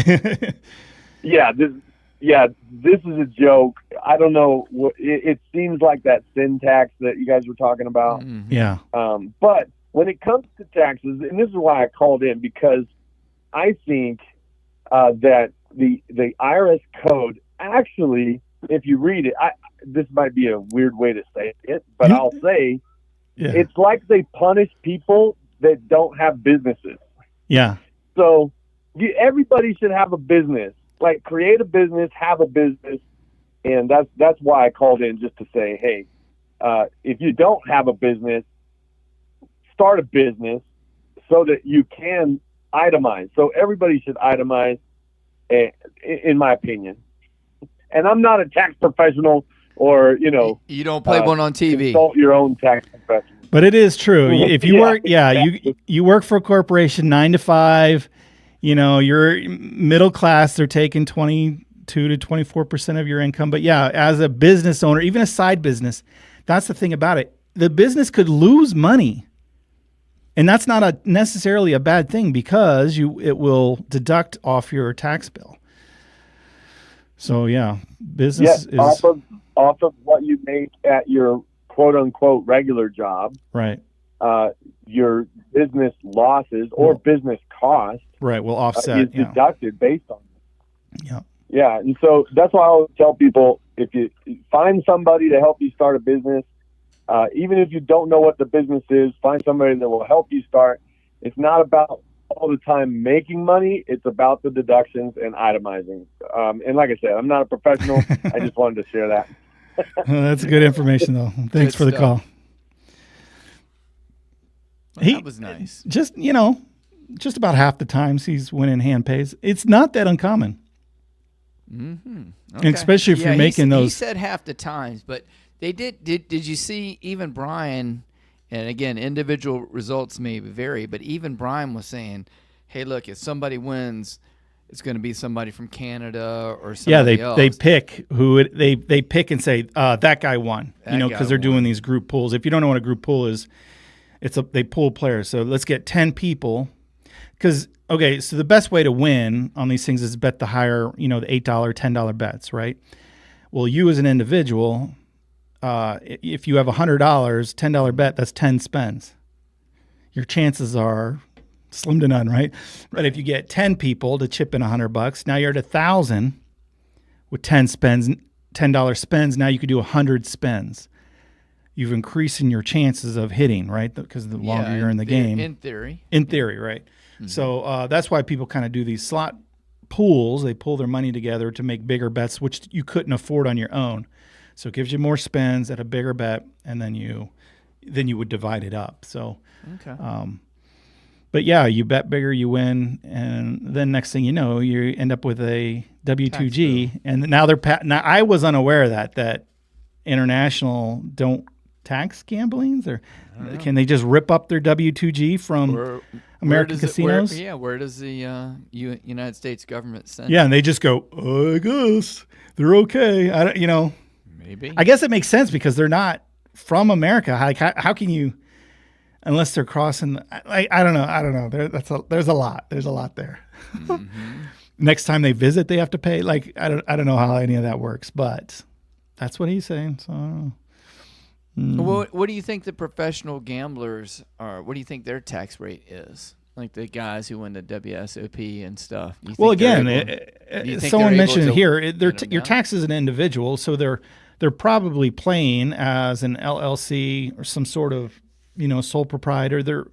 This is a joke. I don't know. It seems like that sin tax that you guys were talking about. Mm-hmm. Yeah. But when it comes to taxes, and this is why I called in, because I think that the IRS code actually, if you read it, this might be a weird way to say it, but I'll say it's like they punish people that don't have businesses. Yeah. So everybody should have a business. Like, create a business, have a business, and that's why I called in, just to say, hey, if you don't have a business, start a business so that you can itemize. So everybody should itemize, in my opinion. And I'm not a tax professional, or you don't play one on TV. Consult your own tax professional. But it is true. If you work, you work for a corporation 9 to 5. You're middle class. They're taking 20, to 24% of your income. But yeah, as a business owner, even a side business, that's the thing about it. The business could lose money. And that's not necessarily a bad thing because it will deduct off your tax bill. So yeah, business is off of what you make at your quote unquote regular job. Right. Your business losses or business costs. Right. Will offset. Is deducted based on it. Yeah. Yeah. And so that's why I always tell people, if you find somebody to help you start a business, even if you don't know what the business is, find somebody that will help you start. It's not about all the time making money. It's about the deductions and itemizing. And like I said, I'm not a professional. I just wanted to share that. That's good information, though. Thanks for the call. Well, that was nice. Just about half the times he's winning hand pays. It's not that uncommon. Okay. Especially if you're making those. He said half the times, but they did. Did you see even Brian? And again, individual results may vary, but even Brian was saying, "Hey, look, if somebody wins, it's going to be somebody from Canada or somebody else." They pick who they pick and say that guy won. Because they're doing these group pools. If you don't know what a group pool is, they pool players. So let's get 10 people. Because so the best way to win on these things is bet the higher, the $8, $10 bets, right? Well, you as an individual. If you have $100, $10 bet, that's 10 spends. Your chances are slim to none, right? But if you get 10 people to chip in $100, now you're at 1,000 with 10 spends, $10 spends. Now you could do 100 spends. You've increased in your chances of hitting, right? Because the longer you're in the game. In theory, right? Mm-hmm. So that's why people kind of do these slot pools. They pull their money together to make bigger bets, which you couldn't afford on your own. So it gives you more spends at a bigger bet, and then you would divide it up. So, but yeah, you bet bigger, you win, and then next thing you know, you end up with a W-2G, and now now I was unaware of that international don't tax gamblings, or can they just rip up their W-2G from American casinos? Where does the United States government send? Yeah, and they just go, I guess they're okay. Maybe. I guess it makes sense because they're not from America. Like, how can you, unless they're crossing? I don't know. There's a lot. There's a lot there. Mm-hmm. Next time they visit, they have to pay. Like, I don't know how any of that works, but that's what he's saying. So, what do you think the professional gamblers are? What do you think their tax rate is? Like the guys who win the WSOP and stuff. Well, again, someone mentioned it here. Your tax is an individual, so they're probably playing as an LLC or some sort of sole proprietor.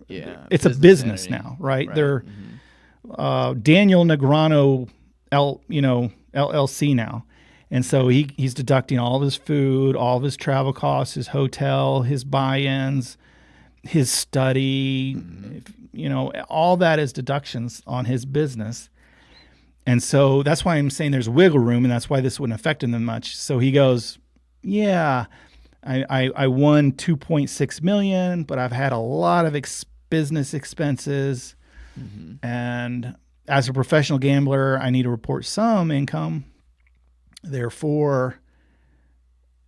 It's a business entity now, right? They're Daniel Negreanu LLC now, and so he's deducting all of his food, all of his travel costs, his hotel, his buy-ins, his study. All that is deductions on his business. And so that's why I'm saying there's wiggle room, and that's why this wouldn't affect him that much. So he goes, yeah, I won $2.6 million, but I've had a lot of business expenses. Mm-hmm. And as a professional gambler, I need to report some income. Therefore,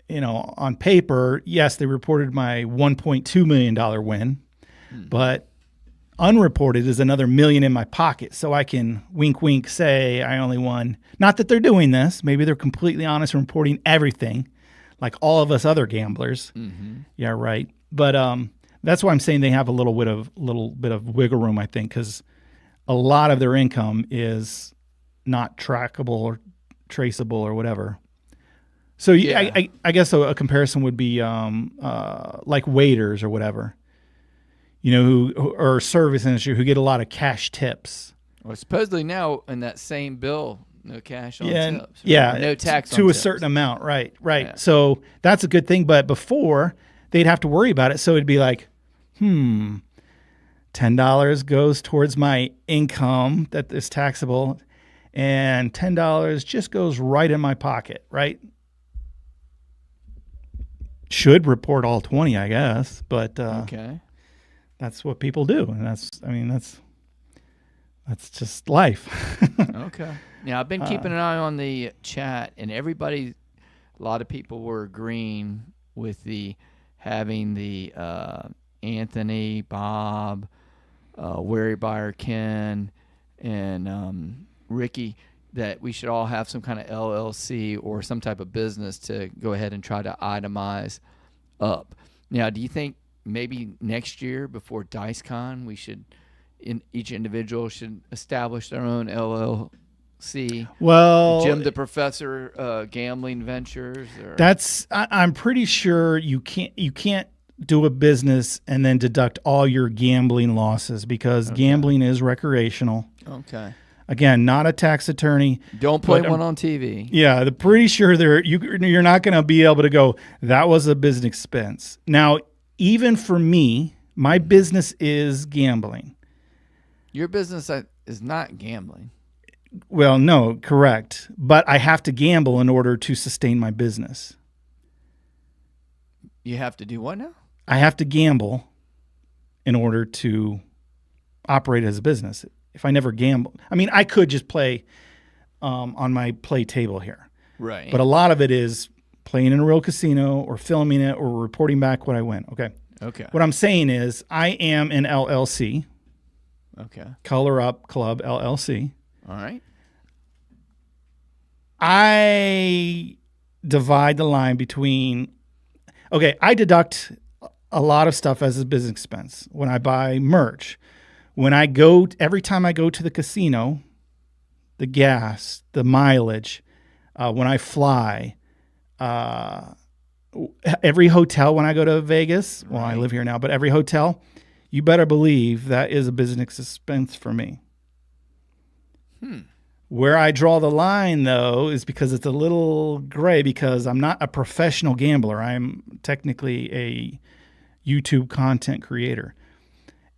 on paper, yes, they reported my $1.2 million win, but unreported is another $1 million in my pocket. So I can wink, wink, say I only won. Not that they're doing this. Maybe they're completely honest and reporting everything like all of us other gamblers. Mm-hmm. Yeah, right. But that's why I'm saying they have a little bit of wiggle room, I think, because a lot of their income is not trackable or traceable or whatever. So yeah. I guess a comparison would be like waiters or whatever. Who or service industry who get a lot of cash tips. Well, supposedly now in that same bill, no cash on tips. Right? Yeah, no tax to on a tips. certain amount. Right. Yeah. So that's a good thing. But before they'd have to worry about it. So it'd be like, $10 goes towards my income that is taxable, and $10 just goes right in my pocket. Right. Should report all 20, I guess. But okay. That's what people do, and that's That's just life. Okay. Now, I've been keeping an eye on the chat, and a lot of people were agreeing with having the Anthony, Bob, Wary Buyer, Ken, and Ricky, that we should all have some kind of LLC or some type of business to go ahead and try to itemize up. Now, do you think maybe next year before DiceCon, each individual should establish their own LLC? Well, Jim the Professor, Gambling Ventures. I'm pretty sure you can't do a business and then deduct all your gambling losses because gambling is recreational. Okay. Again, not a tax attorney. Don't play one on TV. Yeah, I'm pretty sure you're not going to be able to go, that was a business expense. Now, even for me, my business is gambling. Your business is not gambling. Well, no, correct. But I have to gamble in order to sustain my business. You have to do what now? I have to gamble in order to operate as a business. If I never gamble, I mean, I could just play on my play table here. Right. But a lot of it is playing in a real casino or filming it or reporting back what I win. Okay. What I'm saying is I am an LLC. Okay. Color Up Club LLC. All right. I divide the line between, I deduct a lot of stuff as a business expense when I buy merch. Every time I go to the casino, the gas, the mileage, when I fly, every hotel when I go to Vegas, well, I live here now, but every hotel, you better believe that is a business expense for me. Where I draw the line, though, is because it's a little gray because I'm not a professional gambler. I'm technically a YouTube content creator,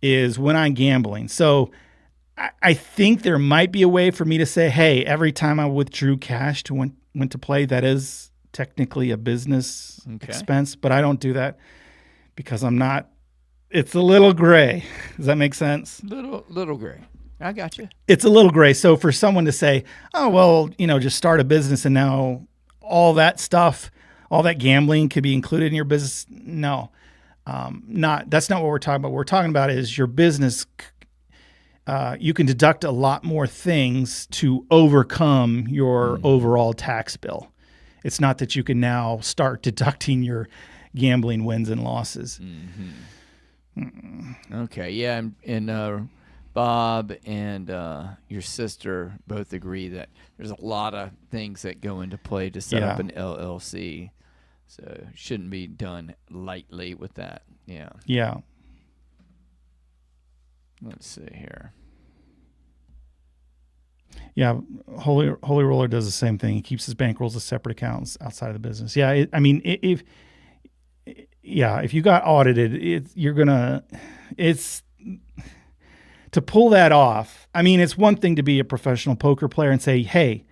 is when I'm gambling. So I think there might be a way for me to say, hey, every time I withdrew cash went to play, that is technically a business expense, but I don't do that because I'm not. It's a little gray. Does that make sense? Little gray. I got you. It's a little gray. So for someone to say, oh, well, just start a business and now all that stuff, all that gambling could be included in your business. No, that's not what we're talking about. What we're talking about is your business. You can deduct a lot more things to overcome your overall tax bill. It's not that you can now start deducting your gambling wins and losses. Okay. Yeah. And Bob and your sister both agree that there's a lot of things that go into play to set up an LLC. So it shouldn't be done lightly with that. Yeah. Yeah. Let's see here. Yeah, Holy Roller does the same thing. He keeps his bankrolls as separate accounts outside of the business. Yeah, if you got audited, it's to pull that off. I mean, it's one thing to be a professional poker player and say, hey,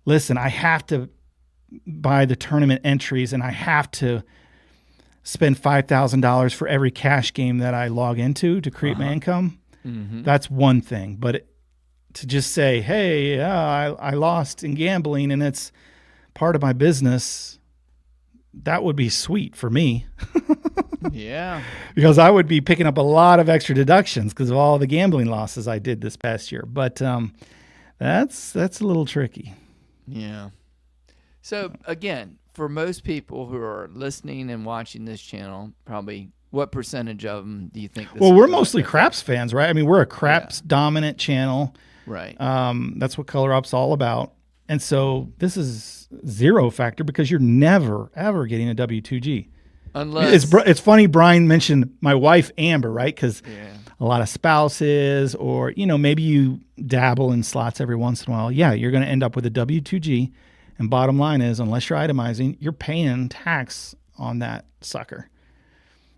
listen, I have to buy the tournament entries and I have to spend $5,000 for every cash game that I log into to create my income. That's one thing. But to just say, hey, I lost in gambling and it's part of my business, that would be sweet for me. Yeah. Because I would be picking up a lot of extra deductions because of all the gambling losses I did this past year. But that's a little tricky. Yeah. So, again, for most people who are listening and watching this channel, probably what percentage of them do you think this we're mostly craps fans, right? I mean, we're a craps dominant channel. Right. That's what Color Up's all about. And so this is zero factor because you're never, ever getting a W-2G. Unless it's funny Brian mentioned my wife, Amber, right? Because a lot of spouses or, maybe you dabble in slots every once in a while. Yeah, you're going to end up with a W-2G. And bottom line is, unless you're itemizing, you're paying tax on that sucker.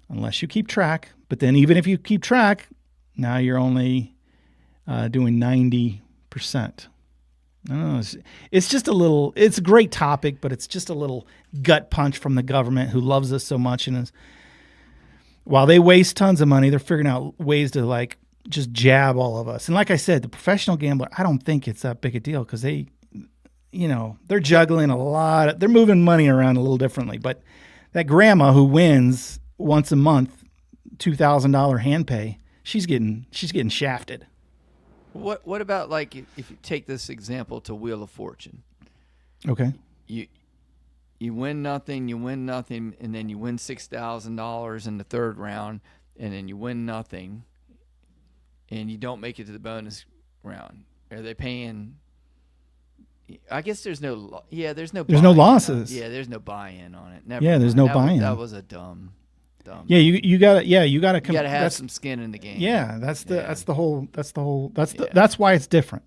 Unless you keep track. But then even if you keep track, now you're only doing 90%. I don't know. It's just it's a great topic, but it's just a little gut punch from the government who loves us so much. And while they waste tons of money, they're figuring out ways to just jab all of us. And like I said, the professional gambler, I don't think it's that big a deal because they, they're juggling a lot. They're moving money around a little differently. But that grandma who wins once a month, $2,000 hand pay, she's getting shafted. What about like if you take this example to Wheel of Fortune? Okay. You win nothing, and then you win $6,000 in the third round, and then you win nothing, and you don't make it to the bonus round. Are they paying? I guess there's no. Yeah, there's no losses. Yeah, there's no buy-in on it. Never Yeah, there's mind. no buy-in. That was a dumb. Yeah, you gotta have some skin in the game. Yeah, that's why it's different.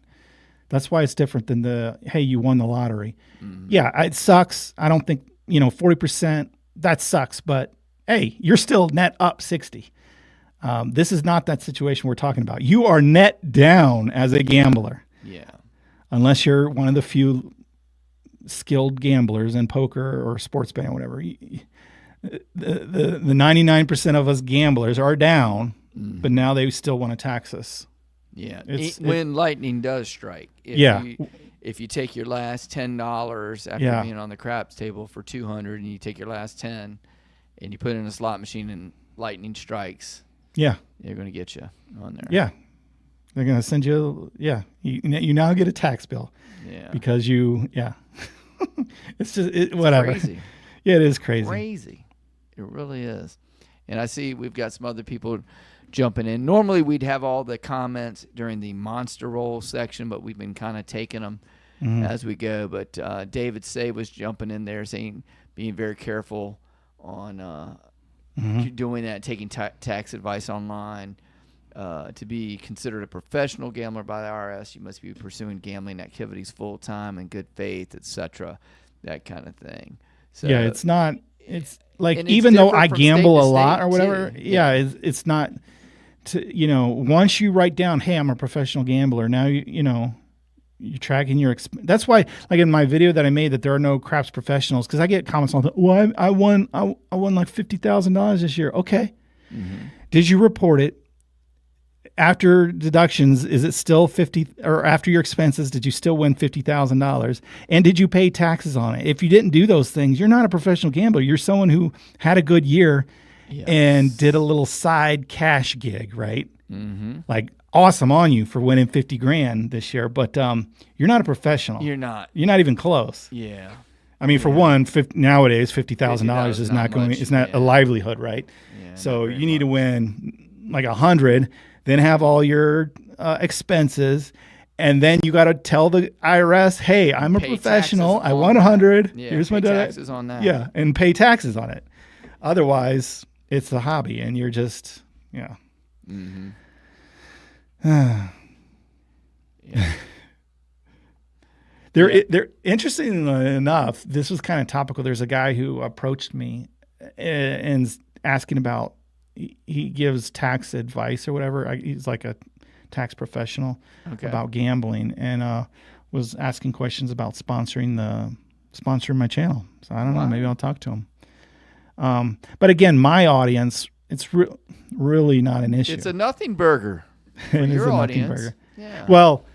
That's why it's different than hey, you won the lottery. Mm-hmm. Yeah, it sucks. I don't think 40%. That sucks, but hey, you're still net up 60. This is not that situation we're talking about. You are net down as a gambler. Yeah, unless you're one of the few skilled gamblers in poker or sports betting or whatever. The 99% of us gamblers are down, but now they still want to tax us. Yeah, when lightning does strike. If you take your last $10 after being on the craps table for $200, and you take your last 10, and you put it in a slot machine, and lightning strikes. Yeah, they're going to get you on there. Yeah, they're going to send you. Yeah, you now get a tax bill. Yeah, because it's just whatever. It's crazy. Yeah, it is crazy. Crazy. It really is. And I see we've got some other people jumping in. Normally we'd have all the comments during the monster roll section, but we've been kind of taking them as we go. But David Say was jumping in there saying, being very careful on doing that, taking tax advice online. To be considered a professional gambler by the IRS, you must be pursuing gambling activities full-time in good faith, etc., that kind of thing. So, yeah, it's not... It's like, even though I gamble a lot or whatever, it's not, once you write down, hey, I'm a professional gambler, now you're tracking your expense. That's why, like in my video that I made, that there are no craps professionals, because I get comments all the time, well, I won like $50,000 this year. Okay. Mm-hmm. Did you report it? After deductions, is it still 50, or after your expenses, did you still win $50,000? And did you pay taxes on it? If you didn't do those things, you're not a professional gambler. You're someone who had a good year and did a little side cash gig, right? Mm-hmm. Like, awesome on you for winning $50,000 this year, but you're not a professional. You're not. You're not even close. Yeah. I mean, for one, nowadays $50,000 is not going. It's not a livelihood, right? Yeah, so you need to win like 100. Then have all your expenses, and then you got to tell the IRS, hey, I'm a professional. I won 100. Yeah, here's my taxes on that. Yeah, and pay taxes on it. Otherwise, it's a hobby, and you're just, Mm-hmm. They're interestingly enough, this was kind of topical. There's a guy who approached me and asking about, he gives tax advice or whatever. He's like a tax professional about gambling, and was asking questions about sponsoring my channel. So I don't know. Maybe I'll talk to him. But again, my audience, it's really not an issue. It's a nothing burger for your audience. Yeah. Well,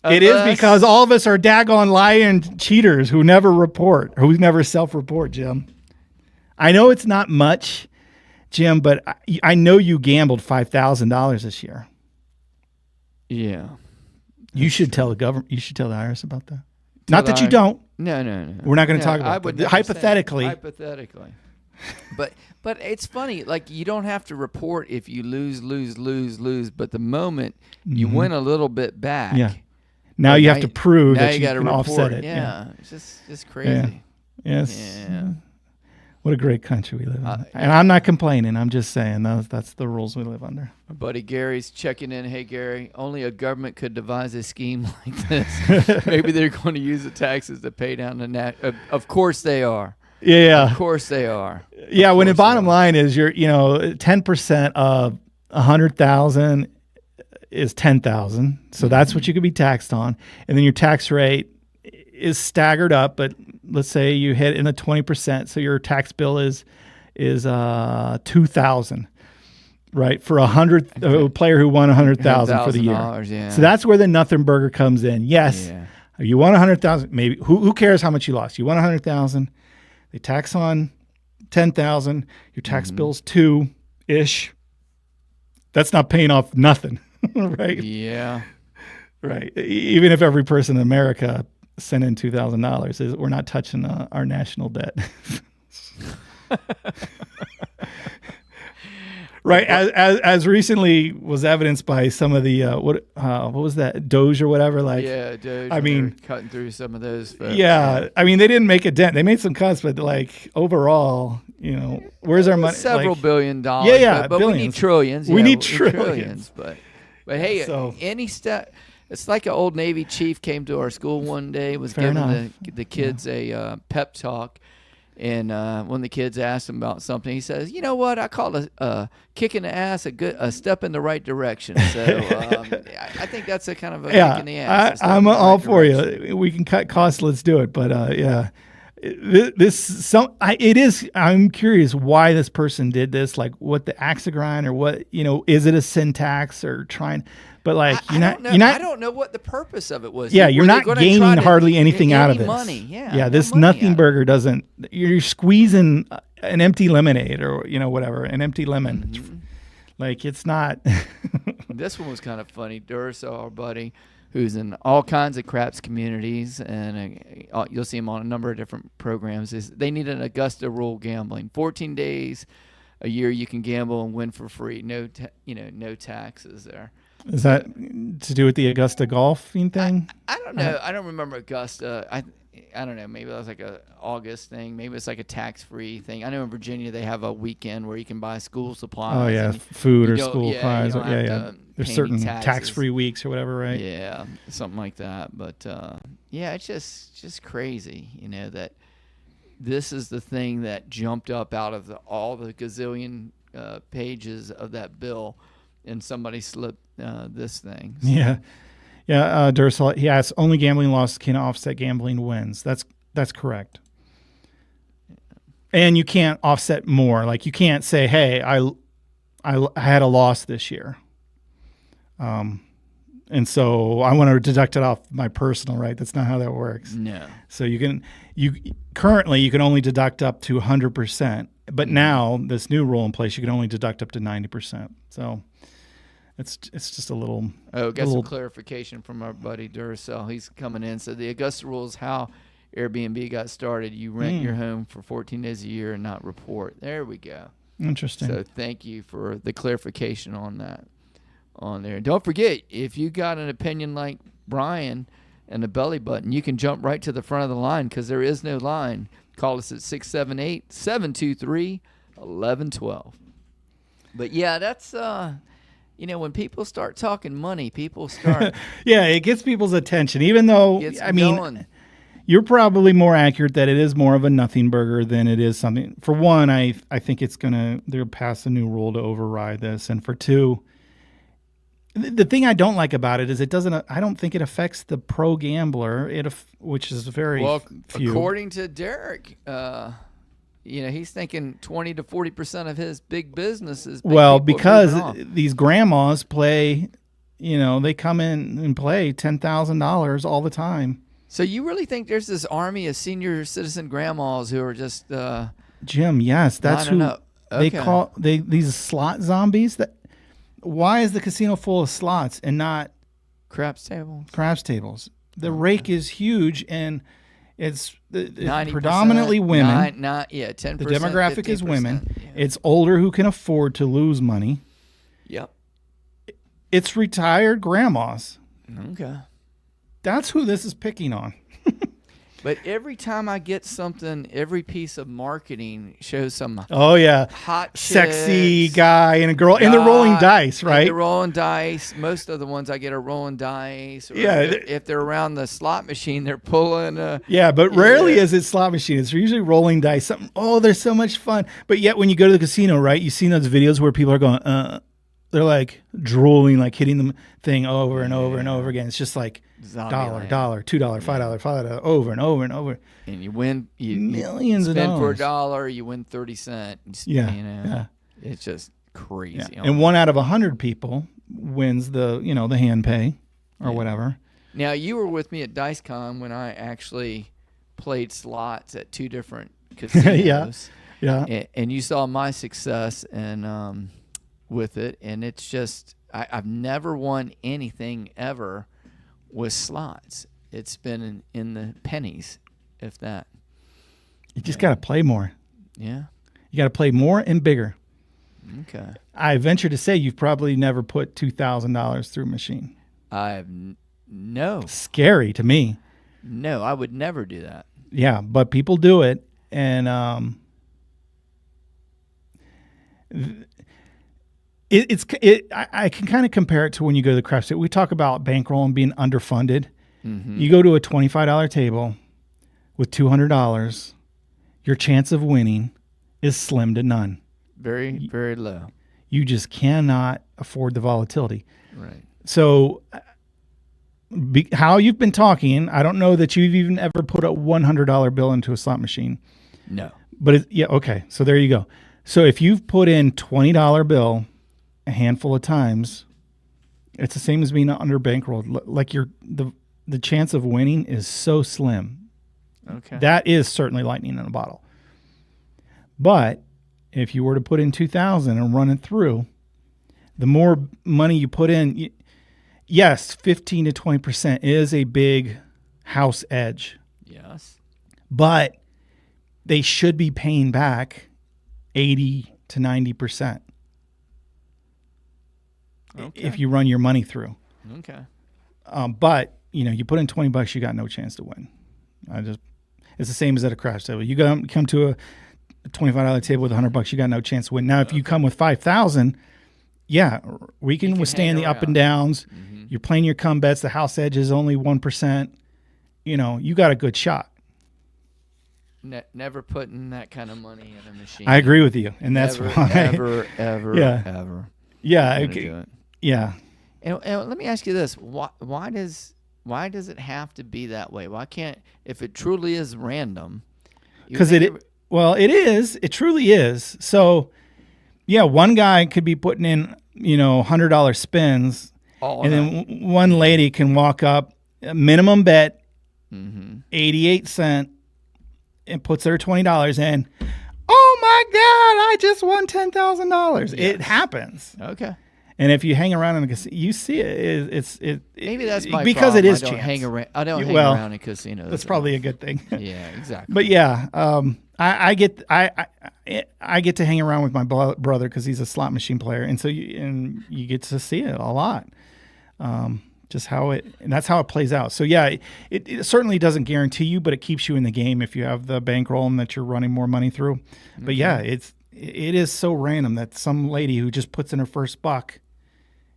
it is, because all of us are daggone lying cheaters who never report, who never self-report, Jim. I know it's not much, Jim, but I know you gambled $5,000 this year. Yeah. You should tell the government. You should tell the IRS about that. Not that you don't. No. We're not going to talk about it. Hypothetically. But it's funny. Like, you don't have to report if you lose. But the moment you win a little bit back, now you have to prove that you can report. Offset it. Yeah. It's just crazy. Yeah. Yes. Yeah. What a great country we live in. And I'm not complaining. I'm just saying that's the rules we live under. My buddy Gary's checking in. Hey, Gary, only a government could devise a scheme like this. Maybe they're going to use the taxes to pay down the net. Of course they are. Yeah. Of course they are. Yeah. When the bottom line is 10% of 100,000 is 10,000. So that's what you could be taxed on. And then your tax rate is staggered up, but let's say you hit in the 20%, so your tax bill is $2,000. right? For a player who won 100,000 for the year. Yeah. So that's where the nothing burger comes in. Yes, Yeah. you won 100,000. Maybe who cares how much you lost? You won 100,000. They tax on 10,000. Your tax bill's 2-ish. That's not paying off nothing, right? Yeah. Right. Even if every person in America sent in $2,000, we're not touching our national debt. Right. As recently was evidenced by some of the what was that, Doge or whatever? Like, Yeah, Doge. I mean, cutting through some of those. Folks. yeah. I mean, they didn't make a dent. They made some cuts, but like overall, where's our money? Several like, $billion. Yeah, but we need trillions. We Yeah, need trillions. But hey, So- any step. It's like an old Navy chief came to our school one day, was Fair giving enough. the kids a pep talk. And when the kids asked him about something, he says, "You know what? I call a kick in the ass a step in the right direction." So I think that's a kind of a kick in the ass. a step I'm in the all right for direction. you. We can cut costs. Let's do it. But yeah, I'm curious why this person did this. Like, what the axe to grind, or what? Is it a syntax or trying? But like, I don't know what the purpose of it was. Yeah, Were you're they not gonna gaining try to hardly anything out of any this. money. Yeah, yeah. no This money nothing out of burger doesn't. You're squeezing an empty lemonade, or whatever, an empty lemon. Mm-hmm. Like, it's not. This one was kind of funny. Durso, our buddy, who's in all kinds of craps communities, and you'll see him on a number of different programs. They need an Augusta rule gambling. 14 days a year you can gamble and win for free. No taxes there. Is that to do with the Augusta golfing thing? I don't know. I don't remember Augusta. I don't know. Maybe that was like a August thing. Maybe it's like a tax-free thing. I know in Virginia they have a weekend where you can buy school supplies. Oh yeah, and food you or don't- school yeah, supplies. you don't Yeah, have yeah. to There's pay certain any taxes. tax-free weeks or whatever, right? Yeah, something like that. But yeah, it's just crazy, that this is the thing that jumped up out of all the gazillion pages of that bill, and somebody slipped this thing. So, Yeah. Yeah, Dursel, he asks, only gambling losses can offset gambling wins. That's correct. And you can't offset more. Like, you can't say, hey, I had a loss this year. And so I want to deduct it off my personal, right? That's not how that works. No. So currently you can only deduct up to 100%, but now this new rule in place, you can only deduct up to 90%. So it's just a little. Oh, got some clarification from our buddy Duracell. He's coming in. So the Augusta rule is how Airbnb got started. You rent your home for 14 days a year and not report. There we go. Interesting. So thank you for the clarification on that. On there. Don't forget, if you got an opinion like Brian and a belly button, you can jump right to the front of the line because there is no line. Call us at 678-723-1112. But yeah, that's when people start talking money, people start yeah, it gets people's attention. Even though going. You're probably more accurate that it is more of a nothing burger than it is something. For one, I think they'll pass a new rule to override this, and for two, the thing I don't like about it is I don't think it affects the pro gambler, which is very few. According to Derek, he's thinking 20 to 40% of his big business is because these grandmas play, they come in and play $10,000 all the time. So you really think there's this army of senior citizen grandmas who are just Jim? Yes, that's who they call these slot zombies. Why is the casino full of slots and not craps tables? The rake is huge, and it's 90%, predominantly women. 10%. The demographic 15%, is women. yeah. It's older who can afford to lose money. Yep. It's retired grandmas. Okay. That's who this is picking on. But every time I get something, every piece of marketing shows some hot sexy chicks, guy and a girl, and they're rolling dice, right? They're rolling dice. Most of the ones I get are rolling dice. Or if they're around the slot machine, they're pulling. But rarely is it slot machine. It's usually rolling dice. They're so much fun. But yet when you go to the casino, right, you've seen those videos where people are going, they're like drooling, like hitting the thing over and over and over again. It's just like $1, $2, $5, $5, over and over and over. And you win millions of dollars. Spend for $1, you win 30 cents. It's just crazy. Yeah. And 1 out of 100 people wins the hand pay or whatever. Now, you were with me at DiceCon when I actually played slots at 2 different casinos. Yeah. And you saw my success and with it. And it's just, I've never won anything ever with slots. It's been in the pennies, if that. You just got to play more. Yeah. You got to play more and bigger. Okay. I venture to say you've probably never put $2,000 through a machine. No. Scary to me. No, I would never do that. Yeah, but people do it, and I can kind of compare it to when you go to the craps. We talk about bankroll and being underfunded. Mm-hmm. You go to a $25 table with $200, your chance of winning is slim to none. Very, very low. You just cannot afford the volatility. Right. So how you've been talking, I don't know that you've even ever put a $100 bill into a slot machine. No. But okay. So there you go. So if you've put in $20 bill a handful of times, it's the same as being under bankroll. Like the chance of winning is so slim. Okay. That is certainly lightning in a bottle. But if you were to put in 2,000 and run it through, the more money you put in, yes, 15 to 20% is a big house edge. Yes. But they should be paying back 80 to 90%. Okay. If you run your money through. Okay. But, you put in $20, you got no chance to win. It's the same as at a craps table. You come to a $25 table with $100, you got no chance to win. Now, if you come with 5,000, yeah, we can withstand the up and downs. Mm-hmm. You're playing your come bets. The house edge is only 1%. You got a good shot. Never putting that kind of money in a machine. I agree with you, and that's why. Ever. Yeah. Do it. Yeah. And let me ask you this: why does it have to be that way? Why can't, if it truly is random? Because it is. It truly is. So, yeah, one guy could be putting in $100 spins, then one lady can walk up, minimum bet, 88 cents, and puts her $20 in. Oh my God! I just won $10,000. Yes. It happens. Okay. And if you hang around in a casino, you see it. Maybe that's my because problem. it is I don't chance. I don't hang around in casinos. That's probably a good thing. Yeah, exactly. But yeah, I get to hang around with my brother because he's a slot machine player, and so you get to see it a lot. And that's how it plays out. So yeah, it certainly doesn't guarantee you, but it keeps you in the game if you have the bankroll and that you're running more money through. But yeah, it is so random that some lady who just puts in her first buck,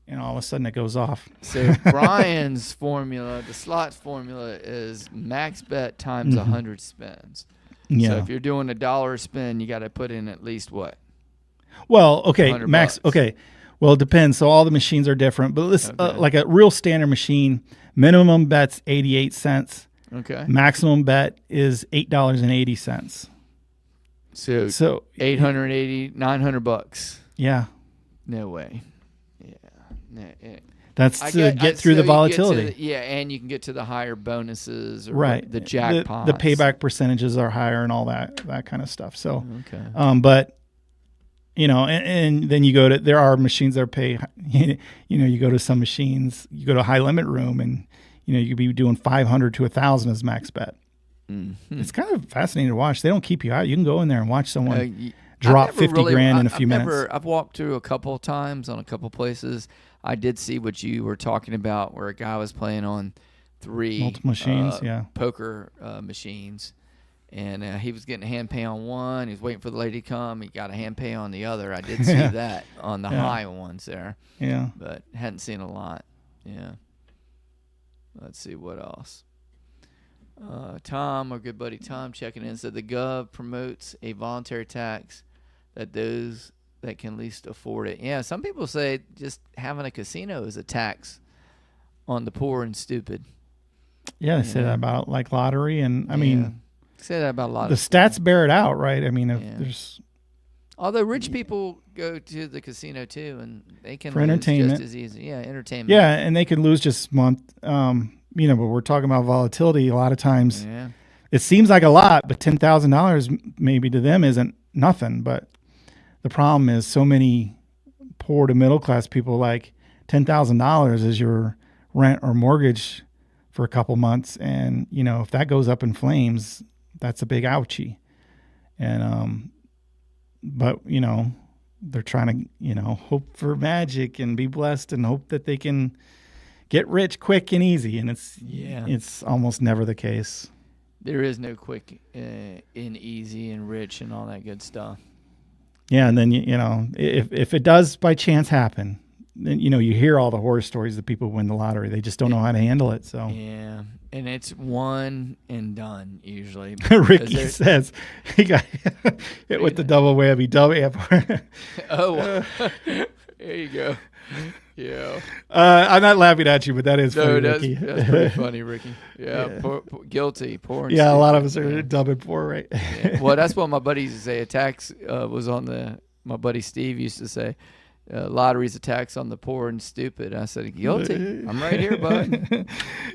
and all of a sudden it goes off. So Brian's formula, the slots formula, is max bet times 100 spins. Yeah. So if you're doing $1 spin, you got to put in at least what? Well, okay, max. $100. Okay, well, it depends. So all the machines are different, but let's like a real standard machine, minimum bet's 88 cents. Okay. Maximum bet is $8.80. So 880, $900. Yeah. No way. Yeah. That's to get through the volatility. And you can get to the higher bonuses or right. the jackpots. The payback percentages are higher and all that kind of stuff. So, okay. But and then you go to, there are machines that pay, you go to some machines, you go to a high limit room and, you could be doing 500 to 1,000 as max bet. Mm-hmm. It's kind of fascinating to watch. They don't keep you out. You can go in there and watch someone drop 50 grand in a few minutes. I've walked through a couple of times on a couple of places. I did see what you were talking about, where a guy was playing on 3 multiple machines, poker machines, and he was getting a hand pay on one. He was waiting for the lady to come. He got a hand pay on the other. I did see that on the high ones there. Yeah, but hadn't seen a lot. Yeah. Let's see what else. Tom, our good buddy Tom, checking in, said the Gov promotes a voluntary tax that those that can least afford it. Yeah, some people say just having a casino is a tax on the poor and stupid. Yeah, they say that about like lottery, and I mean, say that about a lot. The stats bear it out, right? I mean, if there's Although rich people go to the casino too, and they can For lose entertainment. just as easy. Yeah, entertainment. Yeah, and they could lose just a month. But we're talking about volatility. A lot of times, Yeah. it seems like a lot, but $10,000 maybe to them isn't nothing. But the problem is, so many poor to middle class people, like $10,000 is your rent or mortgage for a couple months, and if that goes up in flames, that's a big ouchie. And but they're trying to hope for magic and be blessed and hope that they can get rich quick and easy, and it's almost never the case. There is no quick and easy and rich and all that good stuff. Yeah, and then if it does by chance happen, then you hear all the horror stories of people who win the lottery. They just don't know how to handle it. So Yeah, and it's one and done usually. Ricky says he got hit with the double whammy. Oh, there you go. Yeah. I'm not laughing at you, but that is funny, Ricky. That's pretty funny, Ricky. Yeah, guilty, poor. And Yeah, a lot stupid. of us are dumb and poor, right? Yeah. Well, that's what my buddy used to say. A tax was on my buddy Steve used to say, lottery's a tax on the poor and stupid. I said, guilty. I'm right here, bud.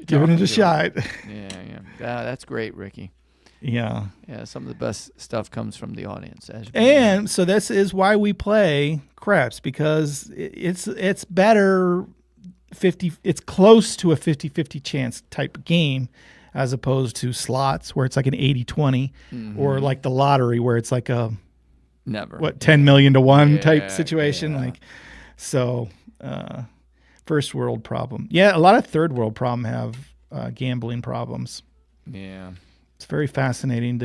Giving it a shot. Yeah. That's great, Ricky. Yeah. Yeah, some of the best stuff comes from the audience. And so this is why we play craps, because it's better 50. It's close to a 50-50 chance type game, as opposed to slots where it's like an 80-20, or like the lottery where it's like a 10 million to 1 type situation. Yeah. Like, so first world problem. Yeah, a lot of third world problem have gambling problems. Yeah. It's very fascinating.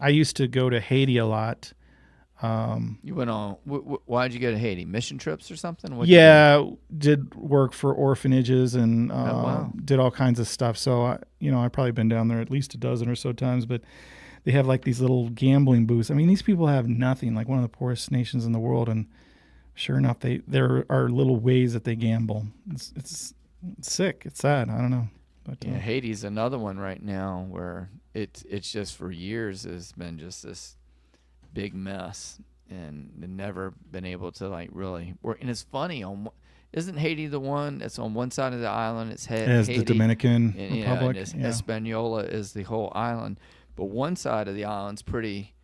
I used to go to Haiti a lot. You went on. Why'd you go to Haiti? Mission trips or something? Did work for orphanages and wow. did all kinds of stuff. So I've probably been down there at least a dozen or so times. But they have like these little gambling booths. I mean, these people have nothing. Like one of the poorest nations in the world, and sure enough, there are little ways that they gamble. It's sick. It's sad. I don't know. But, yeah, Haiti's another one right now where it's just for years has been just this big mess, and they've never been able to like really work. And it's funny, isn't Haiti the one that's on one side of the island? It's Haiti, the Dominican Republic. And Hispaniola is the whole island, but one side of the island's pretty,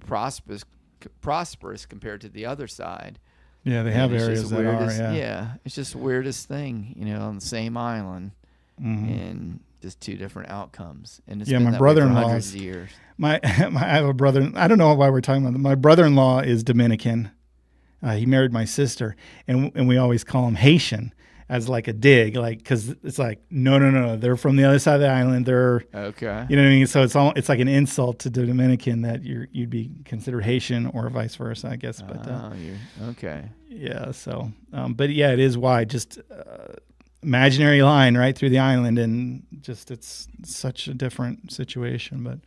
prosperous compared to the other side. Yeah, they have areas that are. Yeah, it's just the weirdest thing, on the same island. Mm-hmm. And just two different outcomes. And it's yeah, been my that brother-in-law. way for hundreds of years. I have a brother. I don't know why we're talking about that. My brother-in-law is Dominican. He married my sister, and we always call him Haitian as like a dig, like because it's like no, they're from the other side of the island. They're okay. You know what I mean? So it's like an insult to the Dominican that you'd be considered Haitian or vice versa, I guess. But okay. Yeah. So, but yeah, it is why just. Imaginary line right through the island, and just it's such a different situation. But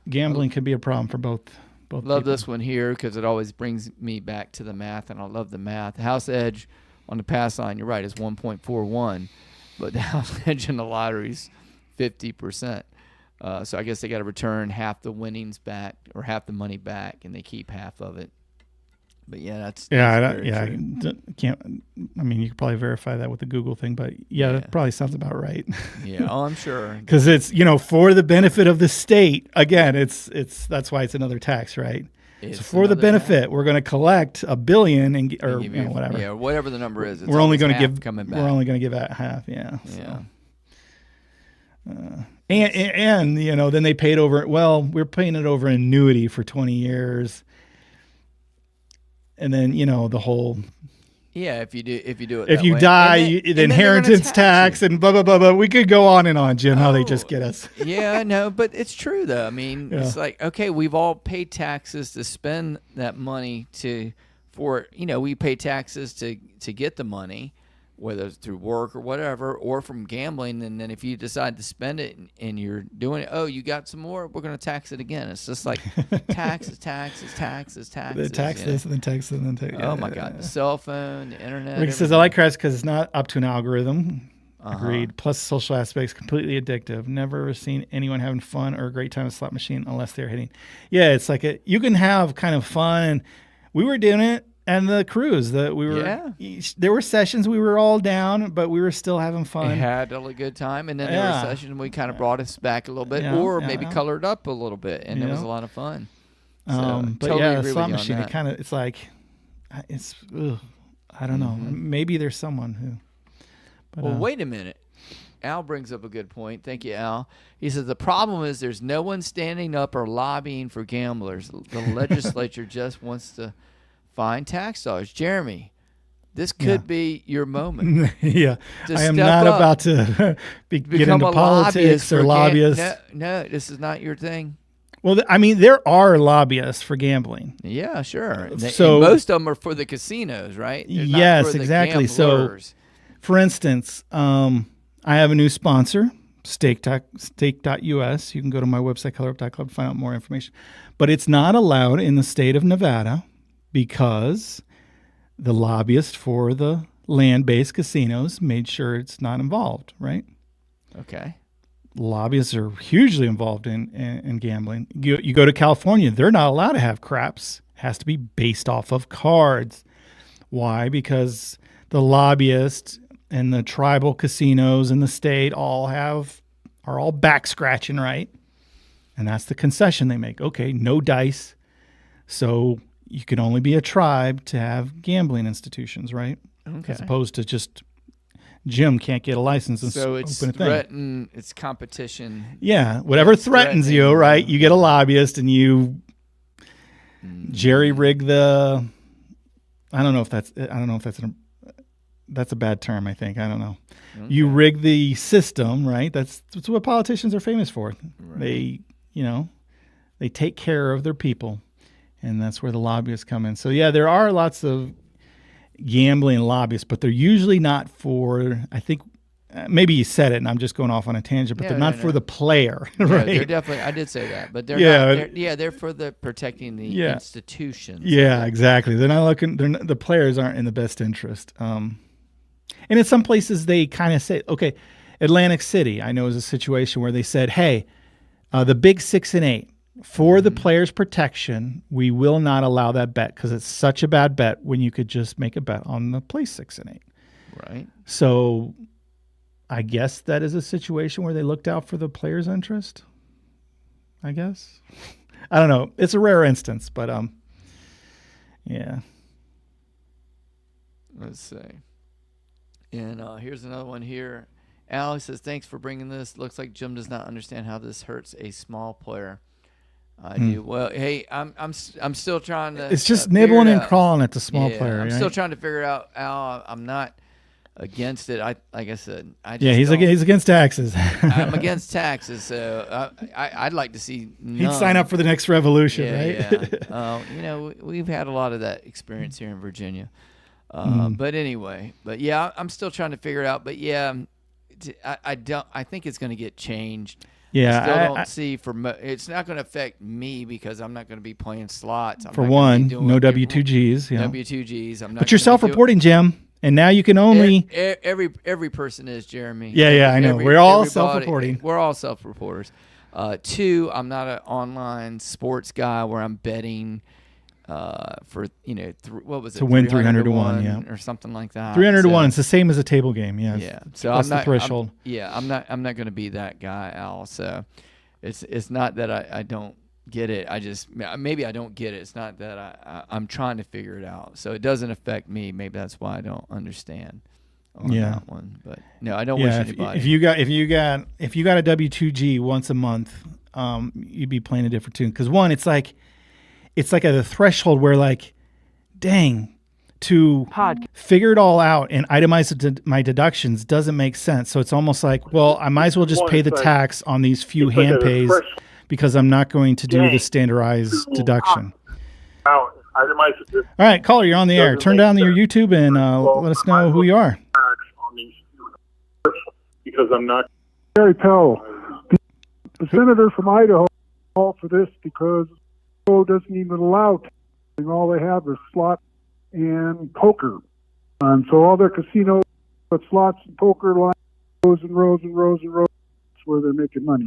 gambling can be a problem for both love people. This one here because it always brings me back to the math, and I love the math. House edge on the pass line, you're right, is 1.41, but the house edge in the lottery is 50%. So I guess they got to return half the winnings back or half the money back, and they keep half of it. But that's true. Can't. I mean, you could probably verify that with the Google thing, but that probably sounds about right. Yeah, I'm sure. Because it's for the benefit of the state. Again, it's that's why it's another tax, right? So for the benefit, tax. We're going to collect $1 billion or whatever. Yeah, whatever the number is. We're only going to give coming back. We're only going to give that half. Yeah. Yeah. So. And then they paid over. Well, we're paying it over annuity for 20 years. And then the whole. Yeah, if you do it. If you way. die, the inheritance tax and blah blah blah blah. We could go on and on, Jim. How they just get us. Yeah, no, but it's true though. I mean, it's like okay, we've all paid taxes to spend that money we pay taxes to get the money, whether it's through work or whatever, or from gambling. And then if you decide to spend it and you're doing it, you got some more, we're going to tax it again. It's just like taxes. They tax this and then tax and then tax. Oh my God. The cell phone, the internet. Rick says, I like craps because it's not up to an algorithm. Agreed. Plus, social aspects completely addictive. Never seen anyone having fun or a great time at a slot machine unless they're hitting. Yeah, it's like you can have kind of fun. And we were doing it, and the cruise that we were. Yeah. There were sessions we were all down, but we were still having fun. We had a good time, and then there were sessions we kind of brought us back a little bit, or maybe colored up a little bit, and it was a lot of fun. So, but totally slot machine, it's like, it's. Ugh, I don't know. Maybe there's someone who. But, well, wait a minute. Al brings up a good point. Thank you, Al. He says the problem is there's no one standing up or lobbying for gamblers. The legislature just wants to find tax dollars. Jeremy, this could be your moment. I am not about to get into politics or lobbyists. No, this is not your thing. Well, I mean, there are lobbyists for gambling. Yeah, sure. So and most of them are for the casinos, right? They're yes, not for exactly. The gamblers. So, for instance, I have a new sponsor, stake.us. You can go to my website, colorup.club, to find out more information. But it's not allowed in the state of Nevada because the lobbyist for the land-based casinos made sure it's not involved, right? Okay. Lobbyists are hugely involved in gambling. You go to California, they're not allowed to have craps. It has to be based off of cards. Why? Because the lobbyists and the tribal casinos in the state are all back scratching, right? And that's the concession they make. Okay, no dice. So you can only be a tribe to have gambling institutions, right? Okay. As opposed to just Jim can't get a license and so it's open a thing. It's competition. Yeah, whatever threatens you, right? You get a lobbyist and you jerry rig the. I don't know if that's a bad term. I think I don't know. Okay. You rig the system, right? That's what politicians are famous for. Right. They take care of their people, and that's where the lobbyists come in. So yeah, there are lots of gambling lobbyists, but they're usually not for. I think maybe you said it, and I'm just going off on a tangent. But they're not for the player, right? They're definitely. I did say that, but they're not. They're for the protecting the institutions. Yeah, exactly. They're not looking. The players aren't in the best interest. And in some places, they kind of say, okay, Atlantic City, I know, is a situation where they said, hey, the big 6 and 8, for the players' protection, we will not allow that bet because it's such a bad bet when you could just make a bet on the play 6 and 8. Right. So I guess that is a situation where they looked out for the players' interest, I guess. I don't know. It's a rare instance, but yeah. Let's see. And here's another one here. Alex says, thanks for bringing this. Looks like Jim does not understand how this hurts a small player. I do. Well, hey, I'm still trying to. It's just nibbling and crawling at the small player. I'm still trying to figure out, Al. I'm not against it. Like I said, he's against taxes. I'm against taxes, so I'd like to see none. He'd sign up for the next revolution, right? Yeah. We've had a lot of that experience here in Virginia. But anyway, I'm still trying to figure it out. But yeah, I think it's going to get changed. Yeah, I still don't see it's not going to affect me because I'm not going to be playing slots. For one, no W-2Gs. Yeah. W-2Gs. I'm not. But you're self-reporting, Jim, and now you can only. Every person is, Jeremy. Yeah, I know. We're all self-reporting. We're all self-reporters. 2, I'm not an online sports guy where I'm betting. For what was it? To win 300 to 1, or something like that. 300 to 1. It's the same as a table game. Yeah. So that's the threshold. I'm not going to be that guy, Al. So it's not that I don't get it. Maybe I don't get it. It's not that I'm trying to figure it out. So it doesn't affect me. Maybe that's why I don't understand on that one. But no, I don't wish anybody. If you got a W-2G once a month, you'd be playing a different tune. Because one, it's like at a threshold where, like, dang, to figure it all out and itemize my deductions doesn't make sense. So it's almost like, well, I might as well just pay the tax on these few hand pays because I'm not going to do the standardized deduction. All right, caller, you're on the air. Turn down your YouTube and let us know who you are. Because I'm not. Gary Powell, the senator from Idaho, called for this because doesn't even allow taxing. All they have is slots and poker, and so all their casinos put slots and poker lines rows and rows and rows and rows. That's where they're making money.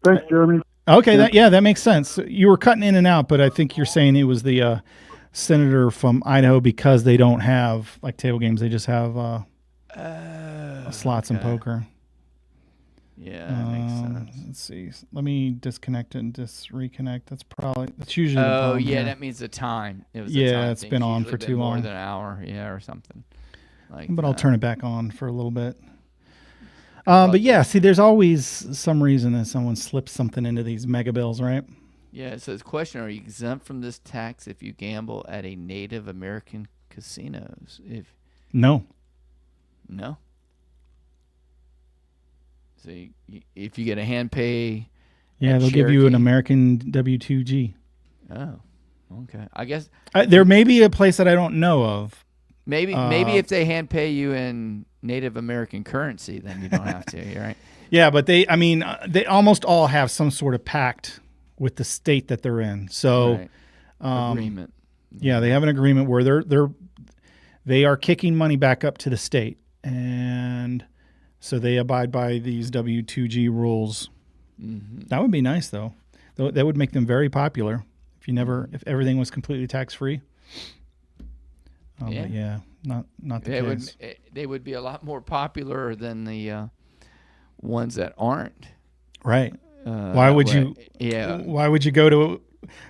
Thanks, Jeremy. Okay, that makes sense. You were cutting in and out, but I think you're saying it was the senator from Idaho because they don't have like table games; they just have slots and poker. Yeah, that makes sense. Let's see. Let me disconnect it and just reconnect. That's usually. Oh, the yeah, that means the time. It was it's been on for too long. More than an hour, or something. But I'll turn it back on for a little bit. But yeah, see, there's always some reason that someone slips something into these mega bills, right? Yeah, it says, question, are you exempt from this tax if you gamble at a Native American casinos? No. No? So if you get a hand pay... Yeah, they'll give you an American W-2G. Oh, okay. I guess... there may be a place that I don't know of. Maybe if they hand pay you in Native American currency, then you don't have to, right? Yeah, but they almost all have some sort of pact with the state that they're in. So, right. Agreement. Yeah, they have an agreement where they are kicking money back up to the state, and so they abide by these W-2G rules. Mm-hmm. That would be nice, though. That would make them very popular if everything was completely tax free. But yeah, not the case. They would be a lot more popular than the ones that aren't. Right. Why would you? Yeah. Why would you go to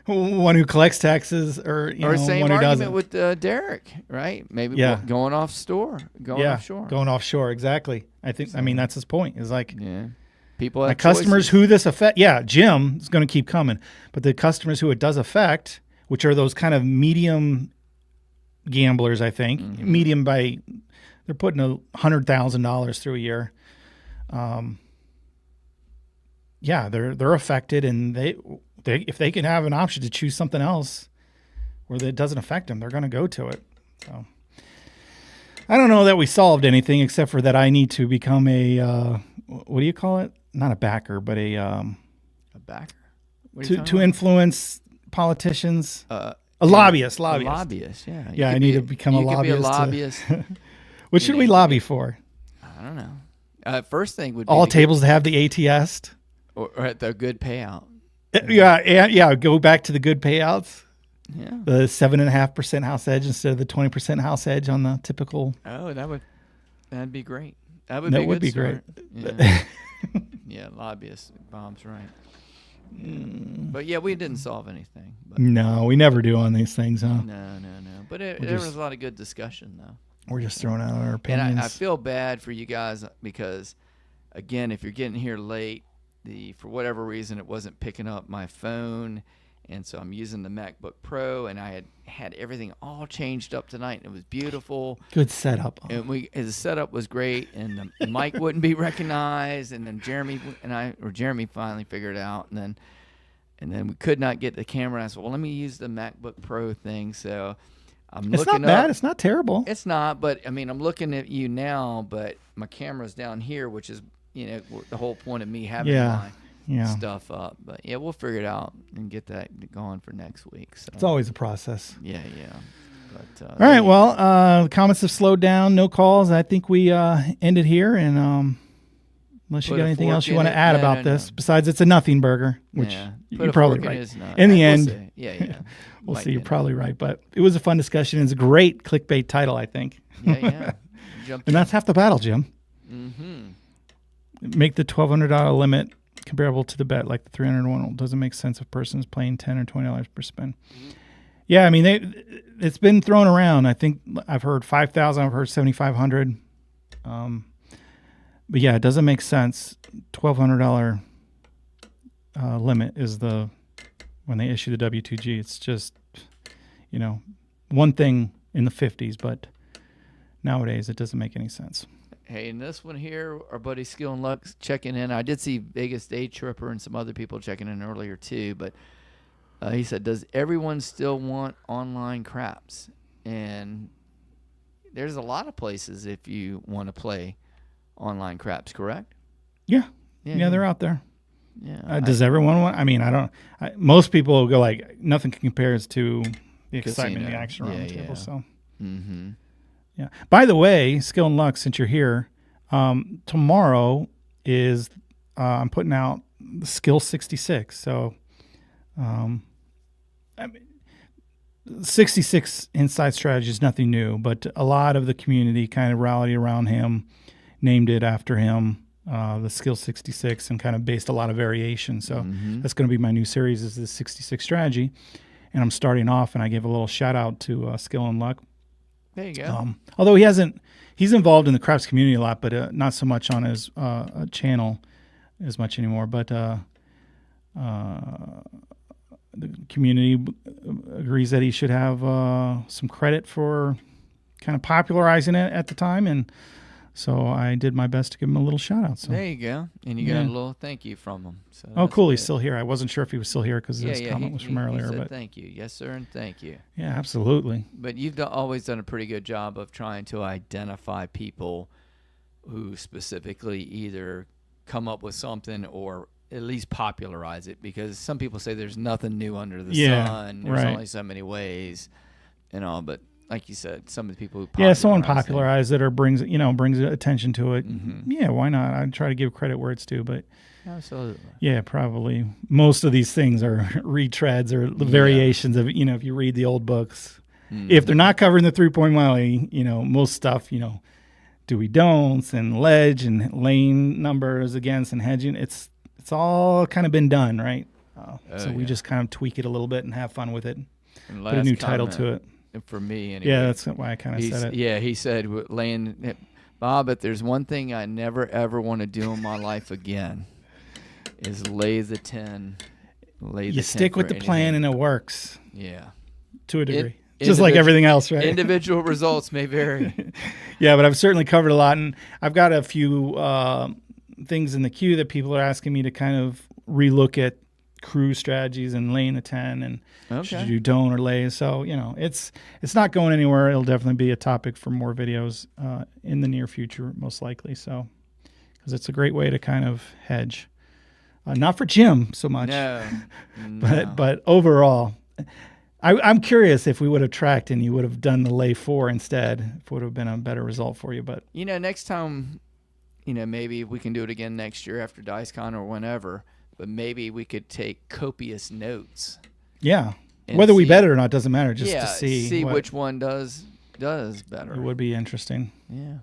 one who collects taxes or same one who argument doesn't? with Derek, right? Maybe going offshore. Going offshore. Exactly. I mean, that's his point. Is like people have customers who this affect. Yeah, Jim is going to keep coming, but the customers who it does affect, which are those kind of medium gamblers, I think medium by they're putting $100,000 through a year. They're affected, and they if they can have an option to choose something else where that doesn't affect them, they're going to go to it. So I don't know that we solved anything except for that I need to become a what do you call it? Not a backer, but a backer to influence politicians. A lobbyist. A lobbyist, yeah. Yeah, I need to become a lobbyist. Be a lobbyist. What should we lobby for? I don't know. First thing would be all tables to have the ATS. Or at the good payout. Yeah. Go back to the good payouts. Yeah. The 7.5% house edge instead of the 20% house edge on the typical. Oh, that'd be great. That would be great. Yeah. Yeah, lobbyist. Bob's right. But yeah, we didn't solve anything. But no, we never do on these things, huh? No. But there was a lot of good discussion, though. We're just throwing out our opinions. And I feel bad for you guys because, again, if you're getting here late, for whatever reason it wasn't picking up my phone, and so I'm using the MacBook Pro, and I had everything all changed up tonight, and it was beautiful. Good setup. And the setup was great, and the mic wouldn't be recognized, and then Jeremy finally figured it out, and then we could not get the camera. I said, well, let me use the MacBook Pro thing. So I'm it's looking not bad. up. It's not terrible. It's not, but I mean, I'm looking at you now, but my camera's down here, which is the whole point of me having my stuff up. But yeah, we'll figure it out and get that going for next week. So it's always a process. Yeah. But, all right. Well, the comments have slowed down. No calls. I think we ended here, and unless you got anything else you want to add about this, besides it's a nothing burger, which you're probably right. In the end, we'll see. You're probably right, but it was a fun discussion. It's a great clickbait title, I think. Yeah. And that's half the battle, Jim. Mm-hmm. Make the $1,200 limit comparable to the bet, like the $301. Doesn't make sense if a person is playing $10 or $20 per spin. Mm-hmm. Yeah, I mean, it's been thrown around. I think I've heard 5,000. I've heard 7,500. But yeah, it doesn't make sense. $1,200 limit is when they issue the W-2G. It's just, one thing in the 50s, but nowadays it doesn't make any sense. Hey, and this one here, our buddy Skill and Luck's checking in. I did see Vegas Day Tripper and some other people checking in earlier too, but he said, does everyone still want online craps? And there's a lot of places if you want to play online craps, correct? Yeah, they're out there. Yeah. Does everyone want? I mean, most people will go like nothing compares to the excitement, the action around the table. So, mm-hmm. Yeah. By the way, Skill and Luck, since you're here, Tomorrow is I'm putting out the Skill 66. So, 66 inside strategy is nothing new, but a lot of the community kind of rallied around him, named it after him, the Skill 66, and kind of based a lot of variation. So that's going to be my new series, is the 66 strategy. And I'm starting off, and I give a little shout out to Skill and Luck. There you go. Although he's involved in the craps community a lot, but not so much on his channel as much anymore. But the community agrees that he should have some credit for kind of popularizing it at the time, and so I did my best to give him a little shout out. So there you go, and you got a little thank you from him. So oh, cool! Good. He's still here. I wasn't sure if he was still here because his comment was from earlier. He said but thank you, yes sir, and thank you. Yeah, absolutely. But you've always done a pretty good job of trying to identify people who specifically either come up with something or at least popularize it, because some people say there's nothing new under the sun. There's only so many ways and all, but like you said, some of the people who someone popularized it or brings attention to it. Yeah, why not? I'd try to give credit where it's due, but absolutely. Yeah, probably most of these things are retreads or variations of, if you read the old books, if they're not covering the 3-point mile, most stuff, do we don'ts and ledge and lane numbers against and hedging. It's all kind of been done, right? So we just kind of tweak it a little bit and have fun with it. And put a new title to it. For me, anyway. Yeah, that's why I kind of said it. Yeah, he said, Bob, if there's one thing I never, ever want to do in my life again is lay the 10. You stick with the plan and it works. Yeah. To a degree. Just like everything else, right? Individual results may vary. Yeah, but I've certainly covered a lot, and I've got a few things in the queue that people are asking me to kind of relook at cruise strategies and laying the 10 and should you do don't or lay. So, it's not going anywhere. It'll definitely be a topic for more videos in the near future, most likely. So, because it's a great way to kind of hedge. Not for Jim so much, but overall, I'm curious if we would have tracked and you would have done the lay 4 instead, if it would have been a better result for you. But next time, maybe we can do it again next year after DiceCon or whenever. But maybe we could take copious notes. Yeah, whether we bet it or not doesn't matter. Just to see which one does better. It would be interesting. Yeah.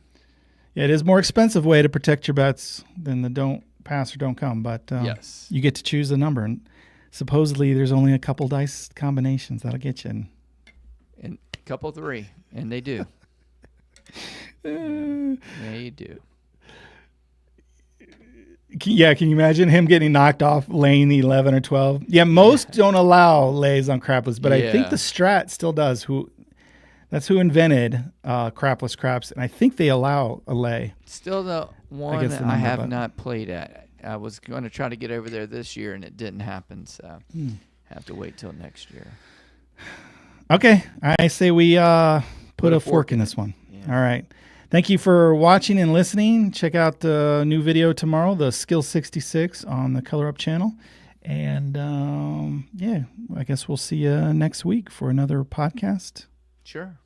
Yeah, it is a more expensive way to protect your bets than the don't pass or don't come. But yes, you get to choose the number, and supposedly there's only a couple dice combinations that'll get you. And a couple 3, and they do. They do. Yeah, can you imagine him getting knocked off lane 11 or 12? Yeah, most don't allow lays on crapless, but I think the strat still does. That's who invented crapless craps, and I think they allow a lay. Still the one I have not played at. I was going to try to get over there this year, and it didn't happen, so have to wait till next year. Okay, I say we put a fork in this one. Yeah. All right. Thank you for watching and listening. Check out the new video tomorrow, the Skill 66 on the Color Up channel. And I guess we'll see you next week for another podcast. Sure.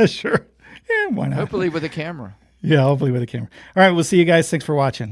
Sure. Yeah, why not? Hopefully with a camera. Yeah, hopefully with a camera. All right, we'll see you guys. Thanks for watching.